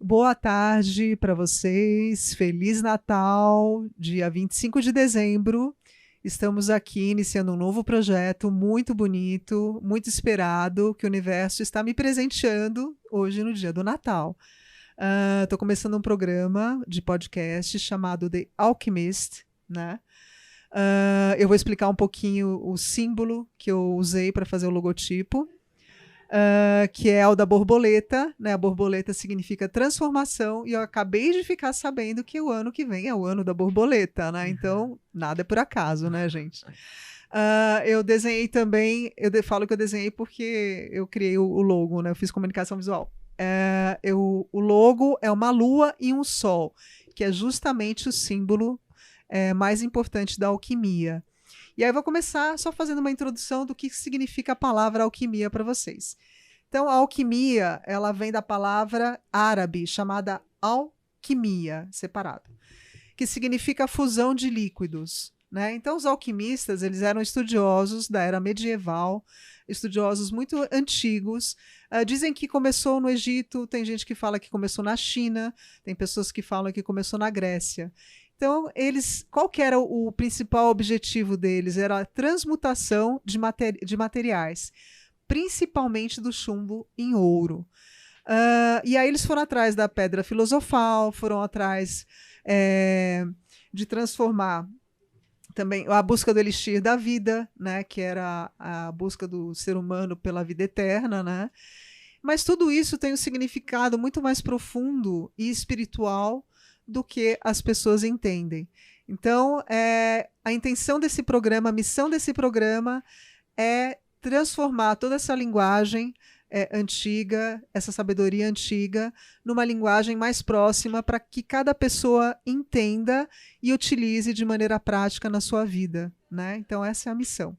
Boa tarde para vocês. Feliz Natal, dia 25 de dezembro. Estamos aqui iniciando um novo projeto muito bonito, muito esperado, que o universo está me presenteando hoje no dia do Natal. Estou começando um programa de podcast chamado The Alchemist, né? Eu vou explicar um pouquinho o símbolo que eu usei para fazer o logotipo. Que é o da borboleta, né? A borboleta significa transformação, e eu acabei de ficar sabendo que o ano que vem é o ano da borboleta, né? Então, nada é por acaso, né, gente? Eu desenhei também, falo que eu desenhei porque eu criei o logo, né? Eu fiz comunicação visual. O logo é uma lua e um sol, que é justamente o símbolo mais importante da alquimia. E aí eu vou começar só fazendo uma introdução do que significa a palavra alquimia para vocês. Então, a alquimia, ela vem da palavra árabe chamada alquimia, separado, que significa fusão de líquidos, né? Então, os alquimistas, eles eram estudiosos da era medieval, estudiosos muito antigos. Dizem que começou no Egito, tem gente que fala que começou na China, tem pessoas que falam que começou na Grécia. Então, qual que era o principal objetivo deles? Era a transmutação de materiais, principalmente do chumbo em ouro. E aí eles foram atrás da pedra filosofal, foram atrás de transformar também a busca do elixir da vida, né, que era a busca do ser humano pela vida eterna, né? Mas tudo isso tem um significado muito mais profundo e espiritual do que as pessoas entendem. Então, a intenção desse programa, a missão desse programa é transformar toda essa linguagem antiga, essa sabedoria antiga, numa linguagem mais próxima para que cada pessoa entenda e utilize de maneira prática na sua vida, né? Então, essa é a missão.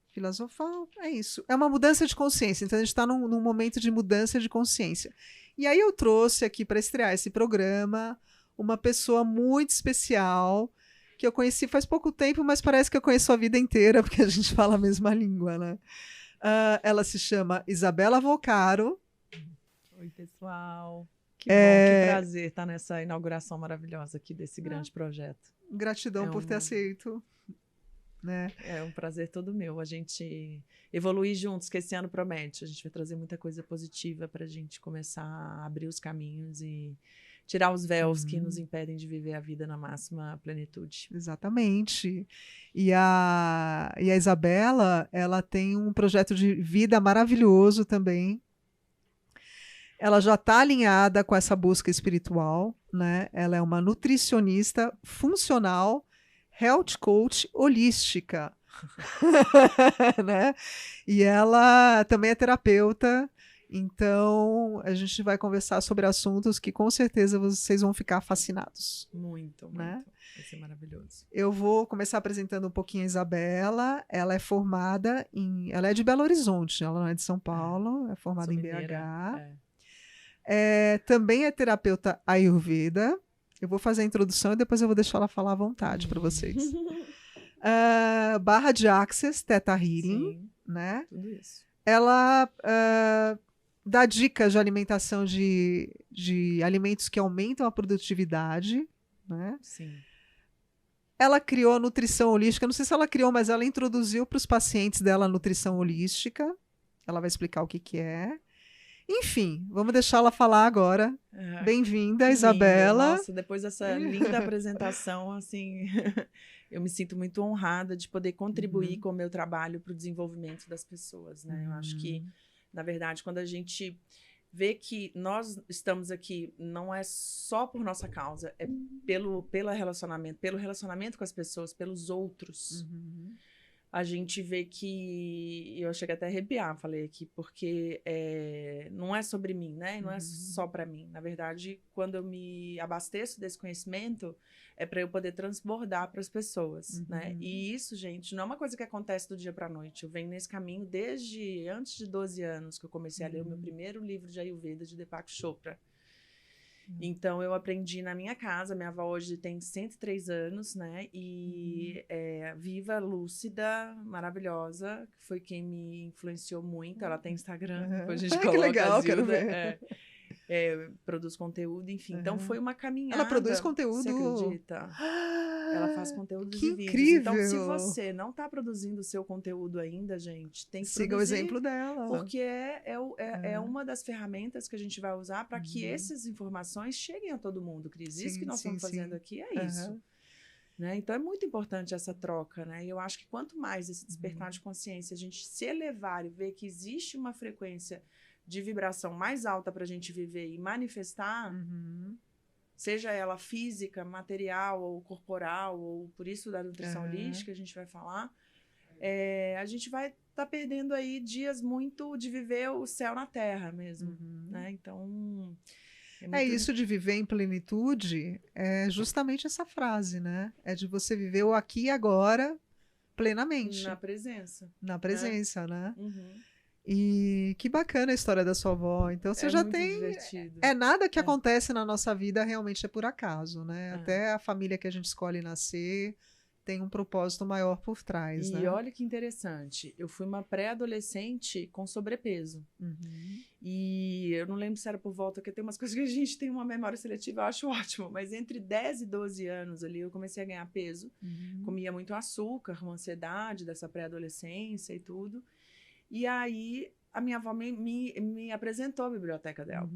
Filosofal, é isso. É uma mudança de consciência. Então, a gente está num momento de mudança de consciência. E aí eu trouxe aqui para estrear esse programa uma pessoa muito especial que eu conheci faz pouco tempo, mas parece que eu conheço a vida inteira, porque a gente fala a mesma língua, né? Ela se chama Isabela Vocaro. Oi, pessoal. Que bom, que prazer estar nessa inauguração maravilhosa aqui desse grande projeto. Gratidão por ter aceito. Né? É um prazer todo meu. A gente evoluir juntos, que esse ano promete. A gente vai trazer muita coisa positiva para a gente começar a abrir os caminhos e tirar os véus que nos impedem de viver a vida na máxima plenitude. Exatamente. E a Isabela, ela tem um projeto de vida maravilhoso também. Ela já está alinhada com essa busca espiritual, né? Ela é uma nutricionista funcional, health coach holística. Né? E ela também é terapeuta. Então, a gente vai conversar sobre assuntos que com certeza vocês vão ficar fascinados. Muito, né? Muito. Vai ser maravilhoso. Eu vou começar apresentando um pouquinho a Isabela. Ela é formada ela é de Belo Horizonte, ela não é de São Paulo, é formada em BH. Também é terapeuta Ayurveda. Eu vou fazer a introdução e depois eu vou deixar ela falar à vontade para vocês. Barra de Access, Theta Healing. Sim, né? Tudo isso. Ela dá dicas de alimentação de alimentos que aumentam a produtividade. Né? Sim. Ela criou a nutrição holística. Não sei se ela criou, mas ela introduziu para os pacientes dela a nutrição holística. Ela vai explicar o que é. Enfim, vamos deixar ela falar agora. Bem-vinda, Isabela. Nossa, depois dessa linda apresentação, assim, eu me sinto muito honrada de poder contribuir com o meu trabalho para o desenvolvimento das pessoas, né? Eu acho que, na verdade, quando a gente vê que nós estamos aqui, não é só por nossa causa, é pelo relacionamento com as pessoas, pelos outros. A gente vê que... Eu cheguei até a arrepiar, falei aqui, porque não é sobre mim, né? Não é só para mim. Na verdade, quando eu me abasteço desse conhecimento, é para eu poder transbordar para as pessoas, né? E isso, gente, não é uma coisa que acontece do dia para a noite. Eu venho nesse caminho desde antes de 12 anos, que eu comecei a ler o meu primeiro livro de Ayurveda, de Deepak Chopra. Então, eu aprendi na minha casa. Minha avó hoje tem 103 anos, né? E é viva, lúcida, maravilhosa. Foi quem me influenciou muito. Ela tem Instagram, depois a gente coloca que legal, a Zilda, quero ver. produz conteúdo, enfim. Então, foi uma caminhada. Ela produz conteúdo. Você acredita? Ela faz conteúdos Que e vídeos. incrível! Então, se você não está produzindo o seu conteúdo ainda, gente, tem que siga produzir, o exemplo dela. porque é uma das ferramentas que a gente vai usar para que essas informações cheguem a todo mundo, Cris. Isso que nós estamos fazendo aqui é isso. Né? Então, é muito importante essa troca. Né? E eu acho que quanto mais esse despertar de consciência, a gente se elevar e ver que existe uma frequência de vibração mais alta para a gente viver e manifestar, seja ela física, material ou corporal, ou por isso da nutrição holística, a gente vai falar, a gente vai estar perdendo aí dias muito de viver o céu na terra mesmo. Né? Então... isso de viver em plenitude, é justamente essa frase, né? É de você viver o aqui e agora plenamente. Na presença. Na presença, né? Uhum. E que bacana a história da sua avó. Então você já tem. Divertido. Nada que acontece na nossa vida realmente é por acaso, né? Até a família que a gente escolhe nascer tem um propósito maior por trás. E olha que interessante. Eu fui uma pré-adolescente com sobrepeso. E eu não lembro se era por volta, porque tem umas coisas que a gente tem uma memória seletiva, eu acho ótimo. Mas entre 10 e 12 anos ali, eu comecei a ganhar peso. Comia muito açúcar, uma ansiedade dessa pré-adolescência e tudo. E aí, a minha avó me apresentou a biblioteca dela.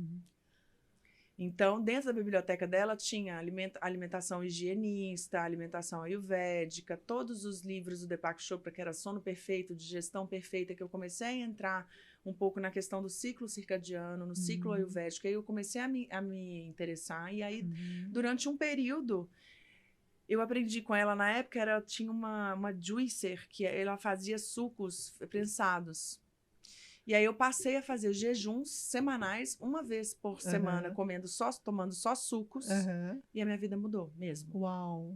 Então, dentro da biblioteca dela, tinha alimentação higienista, alimentação ayurvédica, todos os livros do Deepak Chopra, que era sono perfeito, digestão perfeita, que eu comecei a entrar um pouco na questão do ciclo circadiano, no ciclo ayurvédico. Aí eu comecei a me interessar. E aí, durante um período... Eu aprendi com ela, na época, tinha uma juicer, que ela fazia sucos prensados. E aí eu passei a fazer jejuns semanais, uma vez por semana, tomando só sucos, e a minha vida mudou mesmo. Uau!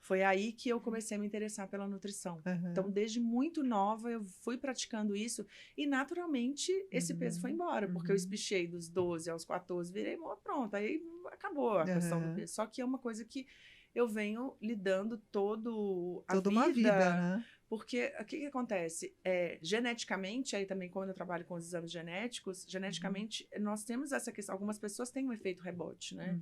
Foi aí que eu comecei a me interessar pela nutrição. Então, desde muito nova, eu fui praticando isso, e naturalmente esse peso foi embora, porque eu espichei dos 12 aos 14, virei, pronto, aí acabou a questão do peso. Só que é uma coisa que eu venho lidando toda uma vida, né? Porque o que acontece? Geneticamente, aí também quando eu trabalho com os exames genéticos, geneticamente nós temos essa questão, algumas pessoas têm um efeito rebote, né?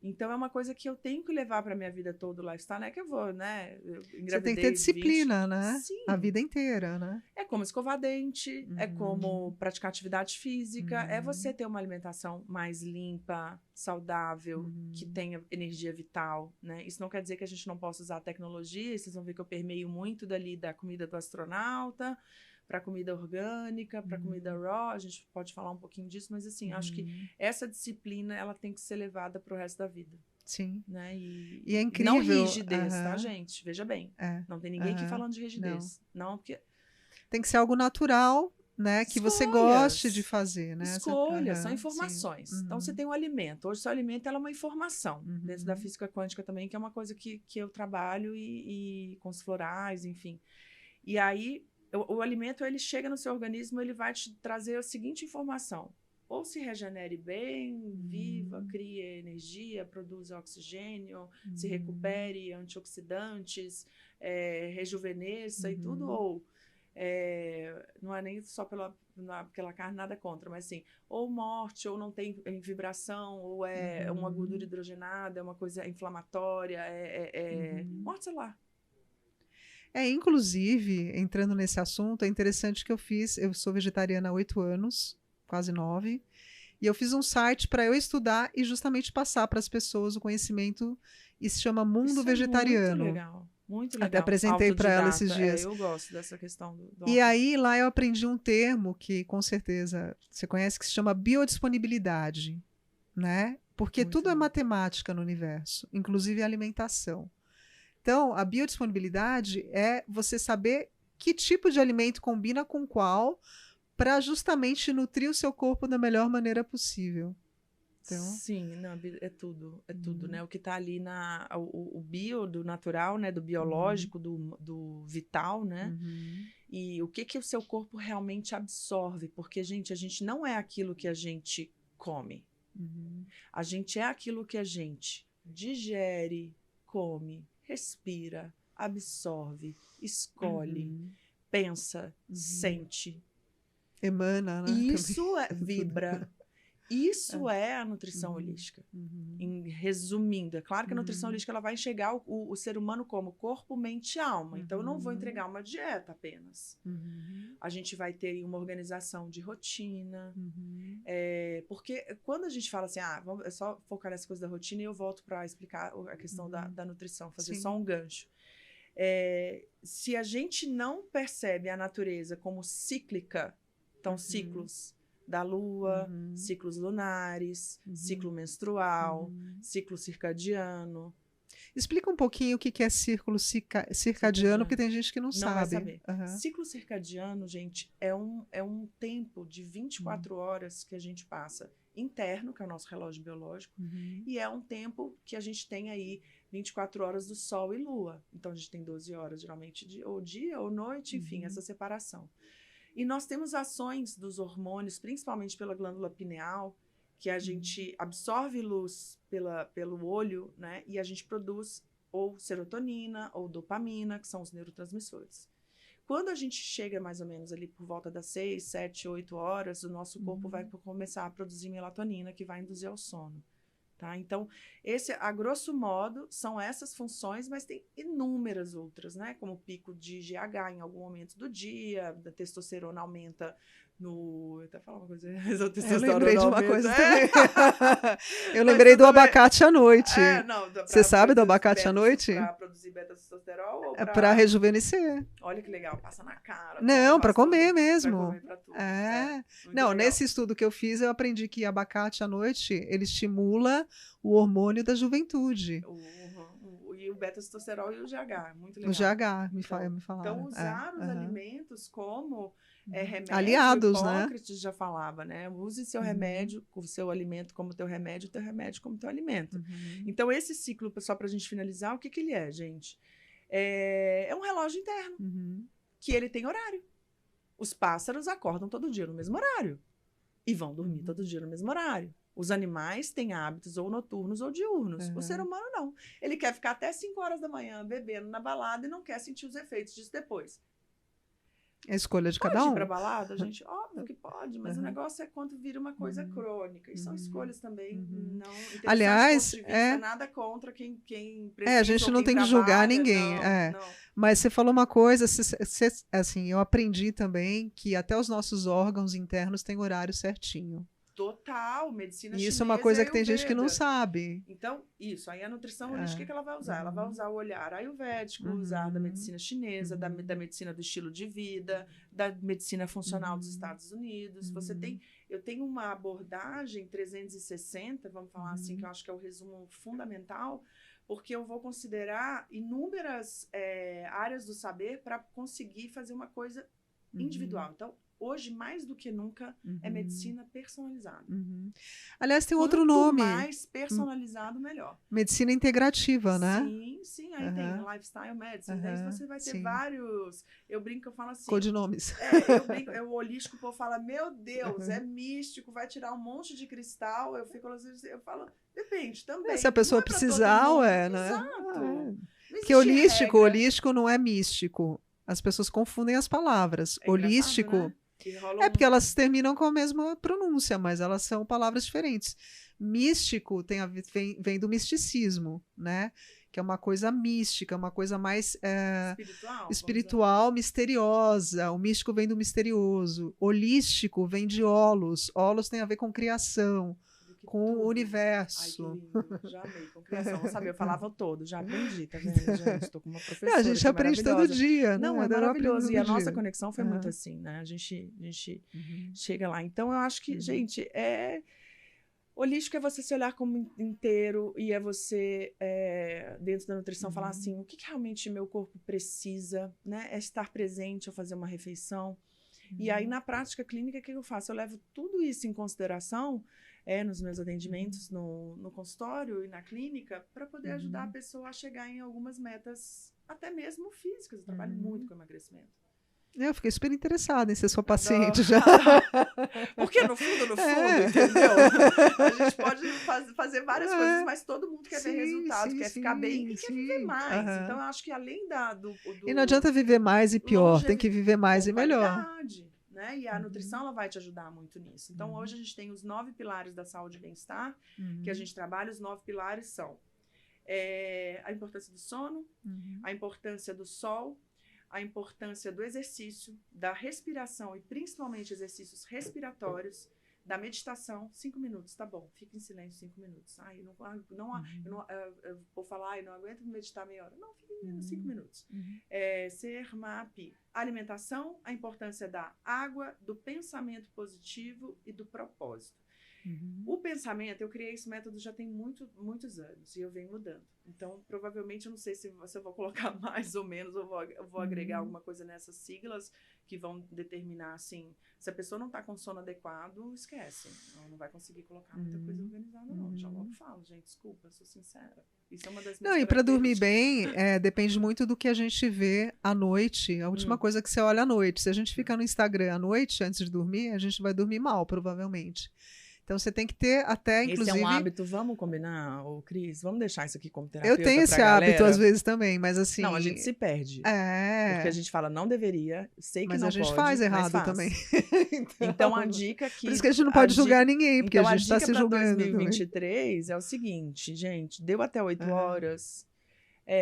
Então é uma coisa que eu tenho que levar para minha vida toda, o lifestyle, não é que eu vou, né? Você tem que ter disciplina, né? Sim. A vida inteira, né? É como escovar dente, é como praticar atividade física, é você ter uma alimentação mais limpa, saudável, que tenha energia vital, né? Isso não quer dizer que a gente não possa usar a tecnologia, vocês vão ver que eu permeio muito dali da comida do astronauta, para comida orgânica, para comida raw, a gente pode falar um pouquinho disso, mas assim, acho que essa disciplina, ela tem que ser levada para o resto da vida. Sim. Né? E é incrível. Não rigidez, tá, gente? Veja bem. Não tem ninguém aqui falando de rigidez. Não, porque... Tem que ser algo natural, né? Que você goste de fazer, né? Escolhas, são informações. Então, você tem um alimento. Hoje, seu alimento é uma informação. Dentro da física quântica também, que é uma coisa que eu trabalho e com os florais, enfim. E aí, o alimento, ele chega no seu organismo, ele vai te trazer a seguinte informação. Ou se regenere bem, viva, crie energia, produza oxigênio, se recupere, antioxidantes, rejuvenesça e tudo, ou... não é nem só pela carne, nada contra, mas assim, ou morte, ou não tem vibração, ou é uma gordura hidrogenada, é uma coisa inflamatória, morte celular. Inclusive, entrando nesse assunto, é interessante que eu sou vegetariana há 8 anos, quase 9, e eu fiz um site para eu estudar e justamente passar para as pessoas o conhecimento, e se chama Mundo Vegetariano. Muito legal. Muito legal. Até apresentei para ela esses dias. Eu gosto dessa questão do E aí, lá eu aprendi um termo que, com certeza, você conhece, que se chama biodisponibilidade, né? Porque muito tudo é matemática no universo, inclusive a alimentação. Então, a biodisponibilidade é você saber que tipo de alimento combina com qual para justamente nutrir o seu corpo da melhor maneira possível. Então... Sim, não, é tudo, né? O que está ali o bio, do natural, né? Do biológico, do vital, né? E o que o seu corpo realmente absorve, porque, gente, a gente não é aquilo que a gente come. A gente é aquilo que a gente digere, come, respira, absorve, escolhe, pensa, sente. Emana, né? Isso vibra. Isso é a nutrição holística. Resumindo, é claro que a nutrição holística ela vai enxergar o ser humano como corpo, mente e alma. Então, eu não vou entregar uma dieta apenas. A gente vai ter uma organização de rotina. Porque quando a gente fala assim, é só focar nessa coisa da rotina e eu volto para explicar a questão da nutrição, fazer só um gancho. Se a gente não percebe a natureza como cíclica, então ciclos da lua, ciclos lunares, ciclo menstrual, ciclo circadiano. Explica um pouquinho o que é círculo circadiano, porque tem gente que não sabe. Vai saber. Ciclo circadiano, gente, é um tempo de 24 horas que a gente passa interno, que é o nosso relógio biológico, e é um tempo que a gente tem aí 24 horas do sol e lua. Então, a gente tem 12 horas, geralmente, ou dia ou noite, enfim, essa separação. E nós temos ações dos hormônios, principalmente pela glândula pineal, que a gente absorve luz pelo olho, né? E a gente produz ou serotonina ou dopamina, que são os neurotransmissores. Quando a gente chega mais ou menos ali por volta das 6, 7, 8 horas, o nosso corpo vai começar a produzir melatonina, que vai induzir ao sono. Tá? Então, a grosso modo, são essas funções, mas tem inúmeras outras, né? Como o pico de GH em algum momento do dia, a testosterona aumenta no... Eu até falar uma coisa, eu lembrei de uma coisa também. Eu lembrei do abacate à noite. Você sabe do abacate à noite? Para produzir beta-testosterol ou para rejuvenescer. Olha que legal, passa na cara. Não, para comer mesmo. Pra comer pra tudo. Não, legal. Nesse estudo que eu fiz, eu aprendi que abacate à noite, ele estimula o hormônio da juventude. E o beta-testosterol e o GH, muito legal. O GH, me falaram. Então, usar os alimentos como remédio, aliados, Hipócrates já falava, né? Use seu remédio, o seu alimento como teu remédio como teu alimento. Então, esse ciclo, só para a gente finalizar, o que ele é, gente? É um relógio interno, que ele tem horário. Os pássaros acordam todo dia no mesmo horário e vão dormir todo dia no mesmo horário. Os animais têm hábitos ou noturnos ou diurnos. O ser humano não. Ele quer ficar até 5 horas da manhã bebendo na balada e não quer sentir os efeitos disso depois. É a escolha de cada um. Pode ir pra balada, gente? Óbvio que pode, mas o negócio é quando vira uma coisa crônica. E são escolhas também. Não, aliás, nada contra quem a gente não tem que julgar ninguém. Não. Mas você falou uma coisa, assim, eu aprendi também que até os nossos órgãos internos têm horário certinho. Total, medicina chinesa. Isso é uma coisa que tem gente que não sabe. Então, isso. Aí a nutrição holística, o que ela vai usar? Ela vai usar o olhar ayurvédico, usar da medicina chinesa, da medicina do estilo de vida, da medicina funcional dos Estados Unidos. Eu tenho uma abordagem 360, vamos falar assim, que eu acho que é o resumo fundamental, porque eu vou considerar inúmeras áreas do saber para conseguir fazer uma coisa individual. Então, hoje, mais do que nunca, é medicina personalizada. Aliás, tem outro nome. Quanto mais personalizado, melhor. Medicina integrativa, né? Sim. Aí tem lifestyle medicine. Daí você vai ter vários... Eu brinco, eu falo assim... Codinomes. Eu brinco, o holístico, o povo fala, meu Deus, é místico, vai tirar um monte de cristal. Eu falo, depende também. Se a pessoa precisar, né? Exato. Porque holístico não é místico. As pessoas confundem as palavras. Holístico... Né? Porque elas terminam com a mesma pronúncia, mas elas são palavras diferentes. Místico vem do misticismo, né? Que é uma coisa mística, uma coisa mais espiritual, misteriosa. O místico vem do misterioso. Holístico vem de holos. Holos tem a ver com criação, com o universo. Ai, que lindo. Já amei com criação. Não sabia, eu falava todo, já aprendi, tá vendo, gente? Estou com uma professora. A gente aprende todo dia, né? Não, é maravilhoso. E a nossa conexão foi muito assim, né? A gente chega lá. Então, eu acho que, gente, holístico é você se olhar como inteiro e é você, dentro da nutrição, falar assim, o que realmente meu corpo precisa, né? É estar presente ao fazer uma refeição. E aí, na prática clínica, o que eu faço? Eu levo tudo isso em consideração nos meus atendimentos no consultório e na clínica para poder ajudar a pessoa a chegar em algumas metas, até mesmo físicas. Eu trabalho muito com emagrecimento. Eu fiquei super interessada em ser sua Adoro. paciente já. Porque no fundo, entendeu? A gente pode fazer várias coisas, mas todo mundo quer ver resultado, quer ficar bem e quer viver mais. Então, eu acho que além E não adianta viver mais e pior, tem que viver mais com e melhor. qualidade, né? E a nutrição, ela vai te ajudar muito nisso. Então, hoje a gente tem os 9 pilares da saúde e bem-estar, que a gente trabalha. Os 9 pilares são a importância do sono, a importância do sol, a importância do exercício, da respiração e principalmente exercícios respiratórios, da meditação. 5 minutos, tá bom, fica em silêncio 5 minutos. Ai, eu vou falar, eu não aguento meditar meia hora. Não, fica em 5 minutos. Ser MAP, alimentação, a importância da água, do pensamento positivo e do propósito. O pensamento, eu criei esse método já tem muitos anos e eu venho mudando. Então, provavelmente, eu não sei se eu vou colocar mais ou menos, eu vou agregar alguma coisa nessas siglas que vão determinar, assim, se a pessoa não está com sono adequado, esquece. Ela não vai conseguir colocar muita coisa organizada, não. Já logo falo, gente, desculpa, sou sincera. Isso é uma das minhas Não, e para dormir bem, depende muito do que a gente vê à noite. A última coisa que você olha à noite. Se a gente ficar no Instagram à noite, antes de dormir, a gente vai dormir mal, provavelmente. Então, você tem que ter até, inclusive... Esse é um hábito, vamos combinar, Cris? Vamos deixar isso aqui como terapeuta Eu tenho esse hábito, às vezes, também, mas assim... Não, a gente se perde. Porque a gente fala, não deveria, sei que mas não pode. Mas a gente pode, faz errado também. Então, a dica que... Por isso que a gente não pode julgar ninguém, porque então, a gente está se julgando. 2023 é o seguinte, gente, deu até 8 horas...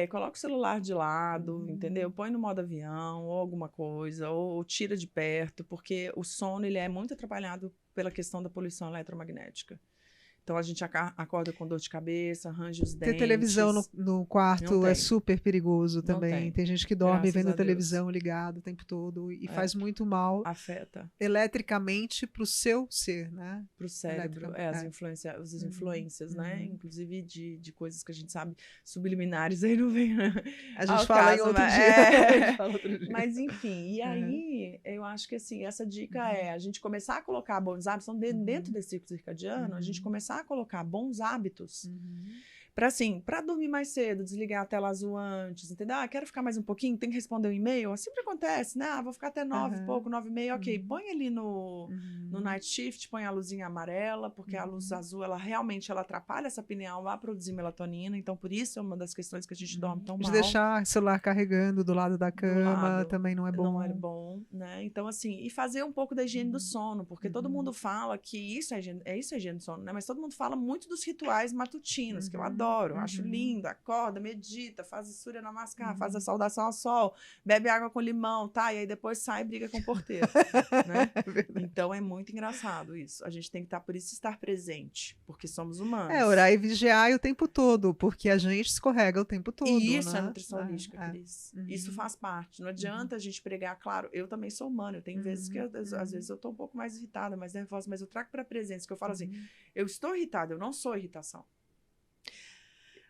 coloca o celular de lado, entendeu? Põe no modo avião ou alguma coisa, ou tira de perto, porque o sono ele é muito atrapalhado pela questão da poluição eletromagnética. Então, a gente acorda com dor de cabeça, arranja os dentes. Ter televisão no quarto é super perigoso também. Tem gente que dorme vendo televisão ligado o tempo todo e faz muito mal. Afeta. Eletricamente para o seu ser, né? Para o cérebro. As influências, né? Inclusive de coisas que a gente sabe subliminares, aí não vem. A gente fala em outro dia. Mas, enfim, e aí eu acho que assim, essa dica é a gente começar a colocar bons hábitos, então, dentro desse ciclo circadiano, a gente começar a colocar bons hábitos para dormir mais cedo, desligar a tela azul antes, entendeu? Quero ficar mais um pouquinho, tem que responder um e-mail, sempre acontece, né? Vou ficar até 9 e pouco, 9h30, ok. Põe ali no night shift, põe a luzinha amarela, porque a luz azul, ela realmente atrapalha essa pineal a produzir melatonina, então por isso é uma das questões que a gente dorme tão mal. De deixar o celular carregando do lado da cama também não é bom. Não é bom, né? Então, assim, e fazer um pouco da higiene do sono, porque todo mundo fala que isso é higiene do sono, né? Mas todo mundo fala muito dos rituais matutinos, que eu adoro, acho lindo, acorda, medita, faz a Surya Namaskar, faz a saudação ao sol, bebe água com limão, tá? E aí depois sai e briga com o porteiro, né? Então, é muito engraçado isso. A gente tem que por isso estar presente, porque somos humanos. Orar e vigiar o tempo todo, porque a gente escorrega o tempo todo. E isso é nutrição holística, Cris. Isso faz parte. Não adianta a gente pregar, claro, eu também sou humana, eu tenho vezes que, às vezes, eu tô um pouco mais irritada, mais nervosa, mas eu trago para a presença, que eu falo assim, eu estou irritada, eu não sou irritação.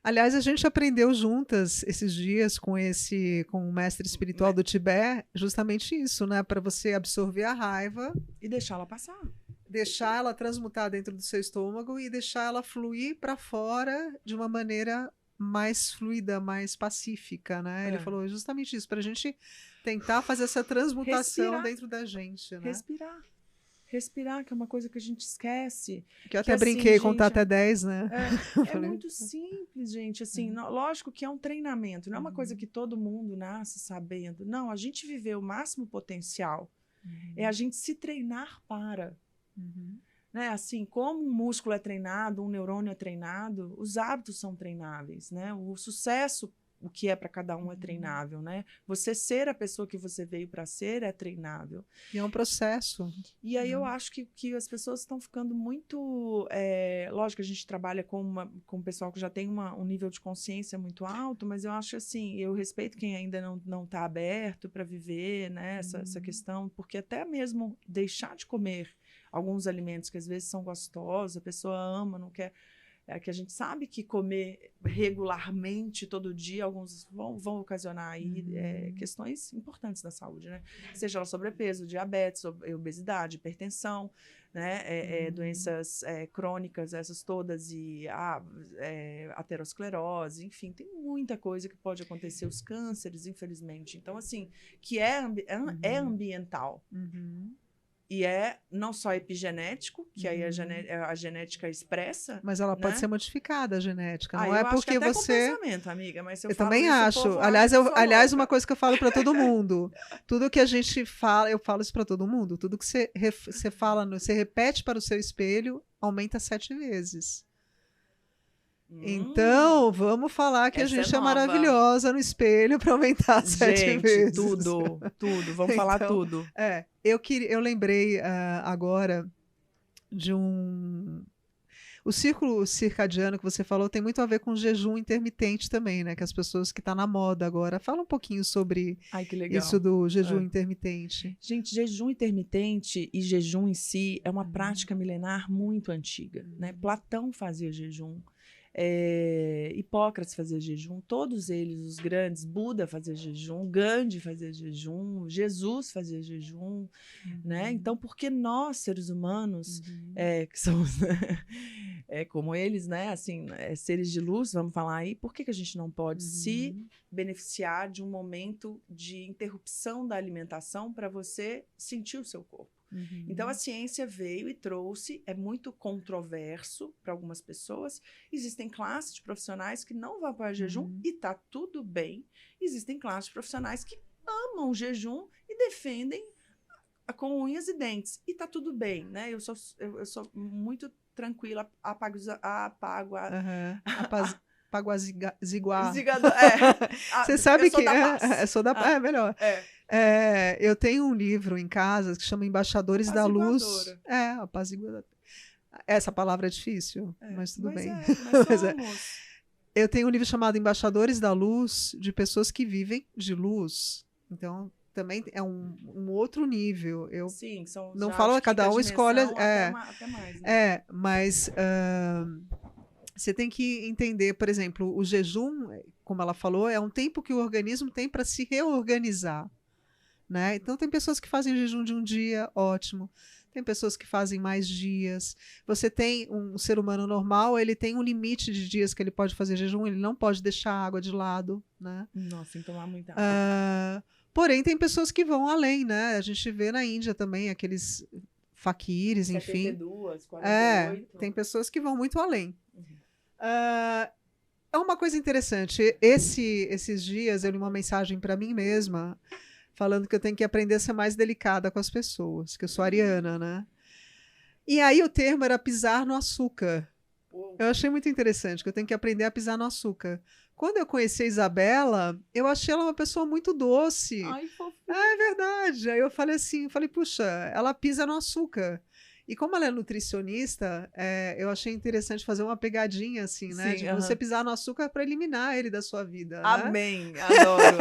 Aliás, a gente aprendeu juntas esses dias com o mestre espiritual do Tibete, justamente isso, né? Para você absorver a raiva e deixá-la passar. Deixar ela transmutar dentro do seu estômago e deixar ela fluir para fora de uma maneira mais fluida, mais pacífica, né? Ele falou justamente isso, para a gente tentar fazer essa transmutação dentro da gente, né? Respirar, que é uma coisa que a gente esquece. Que eu até brinquei, gente, contar até 10, né? É muito simples, gente. Assim, lógico que é um treinamento, não é uma coisa que todo mundo nasce sabendo. Não, a gente viver o máximo potencial. É a gente se treinar para. Né? Assim, como um músculo é treinado, um neurônio é treinado, os hábitos são treináveis, né? O sucesso, o que é para cada um é treinável, né? Você ser a pessoa que você veio para ser é treinável. E é um processo. E aí eu acho que as pessoas estão ficando muito... lógico que a gente trabalha com um pessoal que já tem um nível de consciência muito alto, mas eu acho assim, eu respeito quem ainda não está aberto para viver, né, essa questão, porque até mesmo deixar de comer alguns alimentos que às vezes são gostosos, a pessoa ama, não quer... É que a gente sabe que comer regularmente, todo dia, alguns vão ocasionar aí questões importantes na saúde, né? Seja ela sobrepeso, diabetes, obesidade, hipertensão, né? Doenças crônicas, essas todas, e aterosclerose, enfim, tem muita coisa que pode acontecer, os cânceres, infelizmente. Então, assim, que é ambiental. E não só epigenético, que aí a genética expressa. Mas ela pode né? ser modificada, a genética. Não eu é acho porque que até você. Com pensamento, amiga, mas se eu também isso, acho. o povo Aliás, acha que eu sou louca. uma coisa que eu falo para todo mundo. Tudo que a gente fala, eu falo isso para todo mundo. Tudo que você fala, você repete para o seu espelho, aumenta 7 vezes. Então, vamos falar que a gente é maravilhosa no espelho para aumentar 7 vezes. Tudo. Vamos falar tudo. Eu lembrei agora de o círculo circadiano que você falou tem muito a ver com jejum intermitente também, né? Que as pessoas que estão na moda agora. Fala um pouquinho sobre isso do jejum intermitente. Gente, jejum intermitente e jejum em si é uma prática milenar muito antiga, né? Platão fazia jejum. Hipócrates fazia jejum, todos eles, os grandes, Buda fazia jejum, Gandhi fazia jejum, Jesus fazia jejum, né? Então, por que nós, seres humanos, que somos como eles, né? Assim, seres de luz, vamos falar aí, por que a gente não pode se beneficiar de um momento de interrupção da alimentação para você sentir o seu corpo? Então, a ciência veio e trouxe, é muito controverso para algumas pessoas. Existem classes de profissionais que não vão para jejum e tá tudo bem. Existem classes de profissionais que amam o jejum e defendem com unhas e dentes. E tá tudo bem, né? Eu sou muito tranquila, Paguaziguar. Você sabe que sou da paz. Melhor. Eu tenho um livro em casa que chama Embaixadores da Luz. Apaziguadora. Essa palavra é difícil, mas tudo bem. Eu tenho um livro chamado Embaixadores da Luz, de pessoas que vivem de luz. Então, também é um outro nível. Eu não falo, cada um escolhe. Até mais, né? Mas você tem que entender, por exemplo, o jejum, como ela falou, é um tempo que o organismo tem para se reorganizar. Né? Então, tem pessoas que fazem jejum de um dia, ótimo. Tem pessoas que fazem mais dias. Você tem um ser humano normal, ele tem um limite de dias que ele pode fazer jejum, ele não pode deixar a água de lado. Né? Nossa, tem que tomar muita água. Porém, tem pessoas que vão além, né? A gente vê na Índia também aqueles faquires, 72, enfim. 48. Tem pessoas que vão muito além. É uma coisa interessante. Esses dias eu li uma mensagem para mim mesma, falando que eu tenho que aprender a ser mais delicada com as pessoas, que eu sou ariana, né? E aí o termo era pisar no açúcar. Eu achei muito interessante, que eu tenho que aprender a pisar no açúcar. Quando eu conheci a Isabela, eu achei ela uma pessoa muito doce. Ai, fofinha. É verdade. Aí eu falei assim, puxa, ela pisa no açúcar. E como ela é nutricionista, eu achei interessante fazer uma pegadinha assim, né? Sim, de você pisar no açúcar para eliminar ele da sua vida. Amém, né? Adoro.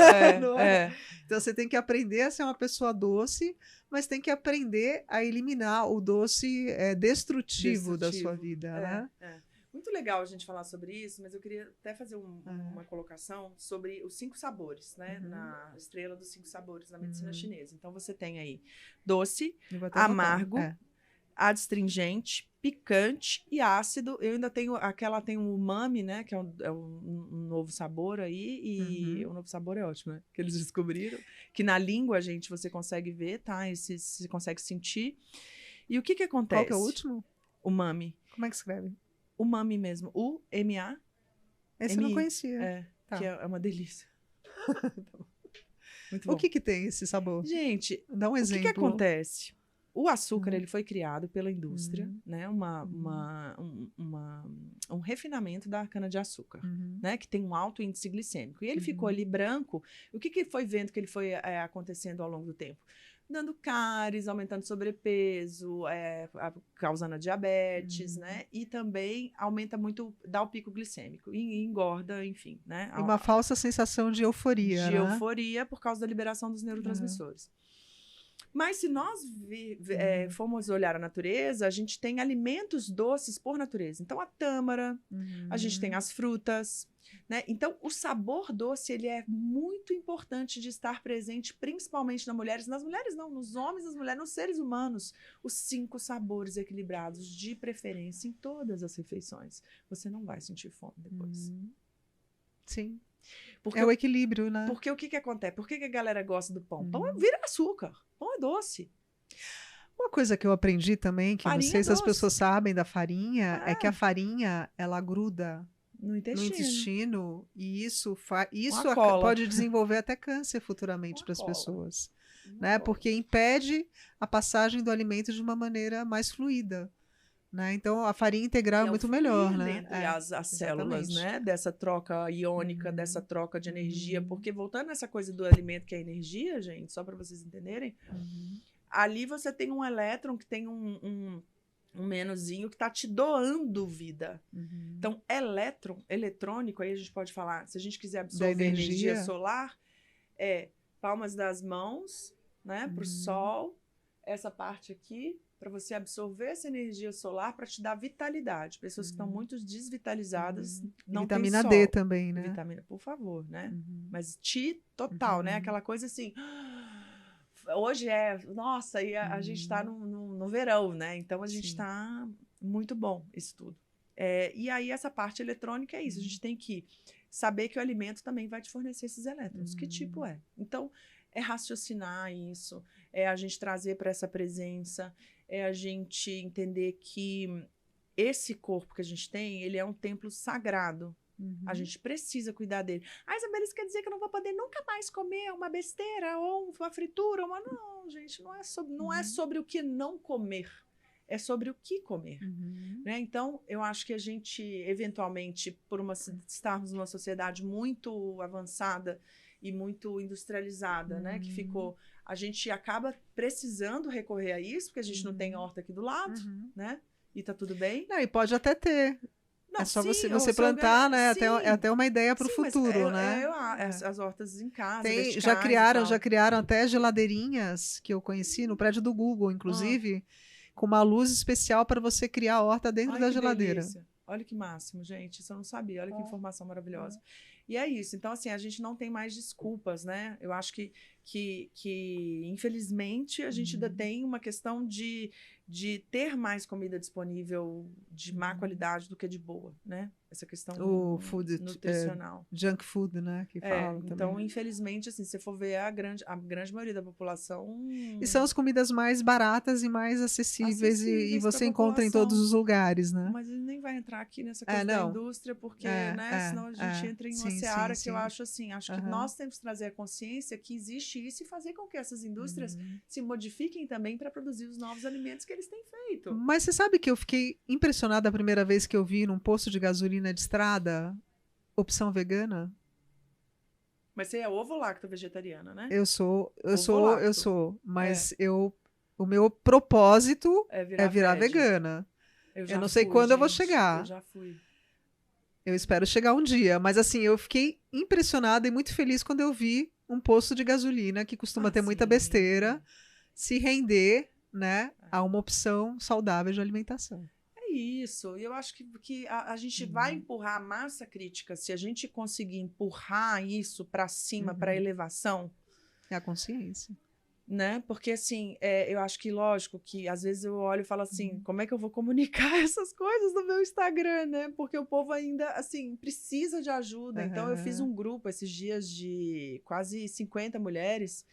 Então você tem que aprender a ser uma pessoa doce, mas tem que aprender a eliminar o doce destrutivo da sua vida. Né? Muito legal a gente falar sobre isso, mas eu queria até fazer uma colocação sobre os 5 sabores, né? Na estrela dos 5 sabores na medicina chinesa. Então você tem aí doce, amargo, adstringente, picante e ácido. Eu ainda tenho tem um umami, né? Que é um novo sabor aí. E o novo sabor é ótimo, né? Que eles descobriram. Que na língua, gente, você consegue ver, tá? Você consegue sentir. E o que acontece? Qual que é o último? Umami. Como é que escreve? Umami mesmo. U-M-A. Esse eu não conhecia. Que é uma delícia. Muito bom. O que tem esse sabor? Gente, dá um exemplo. O que acontece? O açúcar ele foi criado pela indústria, né? Um refinamento da cana-de-açúcar, né? Que tem um alto índice glicêmico. E ele ficou ali branco. O que foi vendo que ele foi acontecendo ao longo do tempo? Dando cáries, aumentando sobrepeso, causando diabetes, né? E também aumenta muito, dá o pico glicêmico e engorda, enfim, né? E uma falsa sensação de euforia, euforia por causa da liberação dos neurotransmissores. Mas se nós formos olhar a natureza, a gente tem alimentos doces por natureza. Então, a tâmara, a gente tem as frutas, né? Então, o sabor doce, ele é muito importante de estar presente, principalmente nas mulheres não, nos homens, nas mulheres, nos seres humanos. Os 5 sabores equilibrados, de preferência, em todas as refeições. Você não vai sentir fome depois. Sim. Porque é o equilíbrio, né? Porque o que acontece? Por que a galera gosta do pão? Pão vira açúcar. Pão é doce. Uma coisa que eu aprendi também, que não sei se as pessoas sabem da farinha, é que a farinha, ela gruda no no intestino e isso cola. pode desenvolver até câncer futuramente para as pessoas, né? Porque impede a passagem do alimento de uma maneira mais fluida. Né? Então, a farinha integral é muito melhor, né? Entre as células, né? Dessa troca iônica, dessa troca de energia. Porque, voltando nessa coisa do alimento que é energia, gente, só para vocês entenderem, ali você tem um elétron que tem um menuzinho que está te doando vida. Então, eletrônico, aí a gente pode falar, se a gente quiser absorver energia solar, palmas das mãos, né? Para o sol, essa parte aqui, para você absorver essa energia solar para te dar vitalidade. Pessoas que estão muito desvitalizadas, não tem vitamina sol. D também, né? Vitamina, por favor, né? Mas total, né? Aquela coisa assim... Hoje nossa, e a gente está no verão, né? Então, a gente está muito bom isso tudo. E aí, essa parte eletrônica é isso. A gente tem que saber que o alimento também vai te fornecer esses elétrons. Que tipo é? Então, é raciocinar isso, é a gente trazer para essa presença, é a gente entender que esse corpo que a gente tem, ele é um templo sagrado. A gente precisa cuidar dele. Isabela, isso quer dizer que eu não vou poder nunca mais comer uma besteira ou uma fritura? Não, gente, não é sobre o que não comer. É sobre o que comer. Né? Então, eu acho que a gente, eventualmente, estarmos numa sociedade muito avançada e muito industrializada, né? Que ficou... A gente acaba precisando recorrer a isso, porque a gente não tem horta aqui do lado, né? E tá tudo bem. Não, e pode até ter. Não, é só você plantar, né? É até uma ideia para o futuro, né? As hortas em casa, já criaram até geladeirinhas que eu conheci no prédio do Google, inclusive, com uma luz especial para você criar a horta dentro da geladeira. Delícia. Olha que máximo, gente. Isso eu não sabia. Olha que informação maravilhosa. E é isso. Então, assim, a gente não tem mais desculpas, né? Eu acho que infelizmente, a gente ainda tem uma questão de ter mais comida disponível de má qualidade do que de boa, né? Essa questão nutricional. Junk food, né? Que falam então, também. Infelizmente, assim, se você for ver a grande maioria da população... E são as comidas mais baratas e mais acessíveis e você encontra em todos os lugares, né? Mas ele nem vai entrar aqui nessa coisa da indústria, porque, senão a gente entra em uma seara que eu acho assim, que nós temos que trazer a consciência que existe isso e fazer com que essas indústrias se modifiquem também para produzir os novos alimentos que eles têm feito. Mas você sabe que eu fiquei impressionada a primeira vez que eu vi num posto de gasolina de estrada opção vegana? Mas você é ovo-lacto vegetariana, né? Eu sou, mas o meu propósito é virar vegana. Eu não sei quando eu vou chegar. Eu já fui. Eu espero chegar um dia, mas assim, eu fiquei impressionada e muito feliz quando eu vi um posto de gasolina que costuma ter muita besteira se render, né, a uma opção saudável de alimentação. É isso. E eu acho que a gente vai empurrar a massa crítica, se a gente conseguir empurrar isso para cima, para elevação. É a consciência. Né? Porque, assim, eu acho que, lógico, que às vezes eu olho e falo assim, como é que eu vou comunicar essas coisas no meu Instagram, né? Porque o povo ainda, assim, precisa de ajuda. Então, eu fiz um grupo esses dias de quase 50 mulheres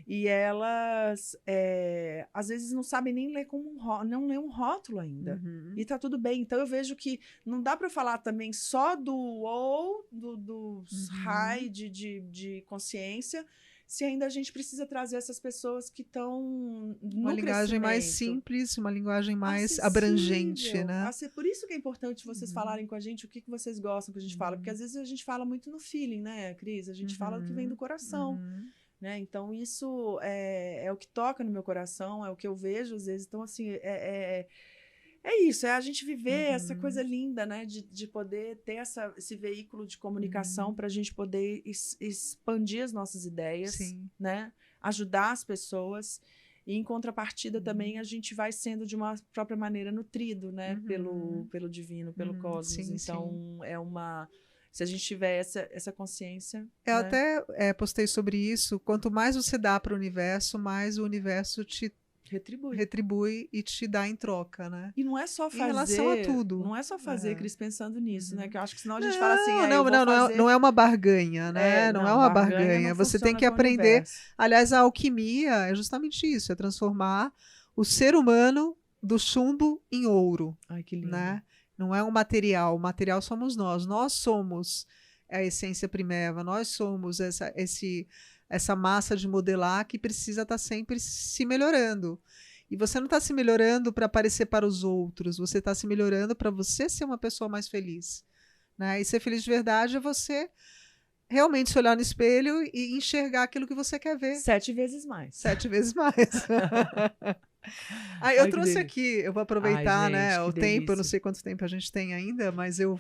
e elas, às vezes, não sabem nem ler não ler um rótulo ainda. E tá tudo bem. Então, eu vejo que não dá para falar também só dos high de consciência, se ainda a gente precisa trazer essas pessoas que estão no uma linguagem mais simples, uma linguagem mais abrangente, né? Por isso que é importante vocês falarem com a gente o que vocês gostam que a gente fala, porque às vezes a gente fala muito no feeling, né, Cris? A gente fala o que vem do coração, né? Então isso é o que toca no meu coração, é o que eu vejo às vezes. Então, assim, é isso, é a gente viver essa coisa linda, né? De poder ter esse veículo de comunicação para a gente poder expandir as nossas ideias, né? Ajudar as pessoas E, em contrapartida, também a gente vai sendo, de uma própria maneira, nutrido, né? Pelo divino, pelo cosmos. Sim, então, é uma... Se a gente tiver essa consciência... Eu né? até postei sobre isso. Quanto mais você dá para o universo te retribui e te dá em troca, né? E não é só fazer... Em relação a tudo. Não é só fazer, Cris, pensando nisso, né? Que eu acho que senão a gente Não, fala assim... não é uma barganha, né? Não é uma barganha. Não Você tem que funciona com o aprender... universo. Aliás, a alquimia é justamente isso. É transformar o ser humano do chumbo em ouro. Ai, que lindo. Né? Não é um material. O material somos nós. Nós somos a essência primeva. Nós somos essa massa de modelar que precisa estar sempre se melhorando. E você não está se melhorando para aparecer para os outros. Você está se melhorando para você ser uma pessoa mais feliz. Né? E ser feliz de verdade é você realmente se olhar no espelho e enxergar aquilo que você quer ver. 7 vezes mais. 7 vezes mais. Eu trouxe aqui, eu vou aproveitar, gente, né, o tempo, eu não sei quanto tempo a gente tem ainda, mas eu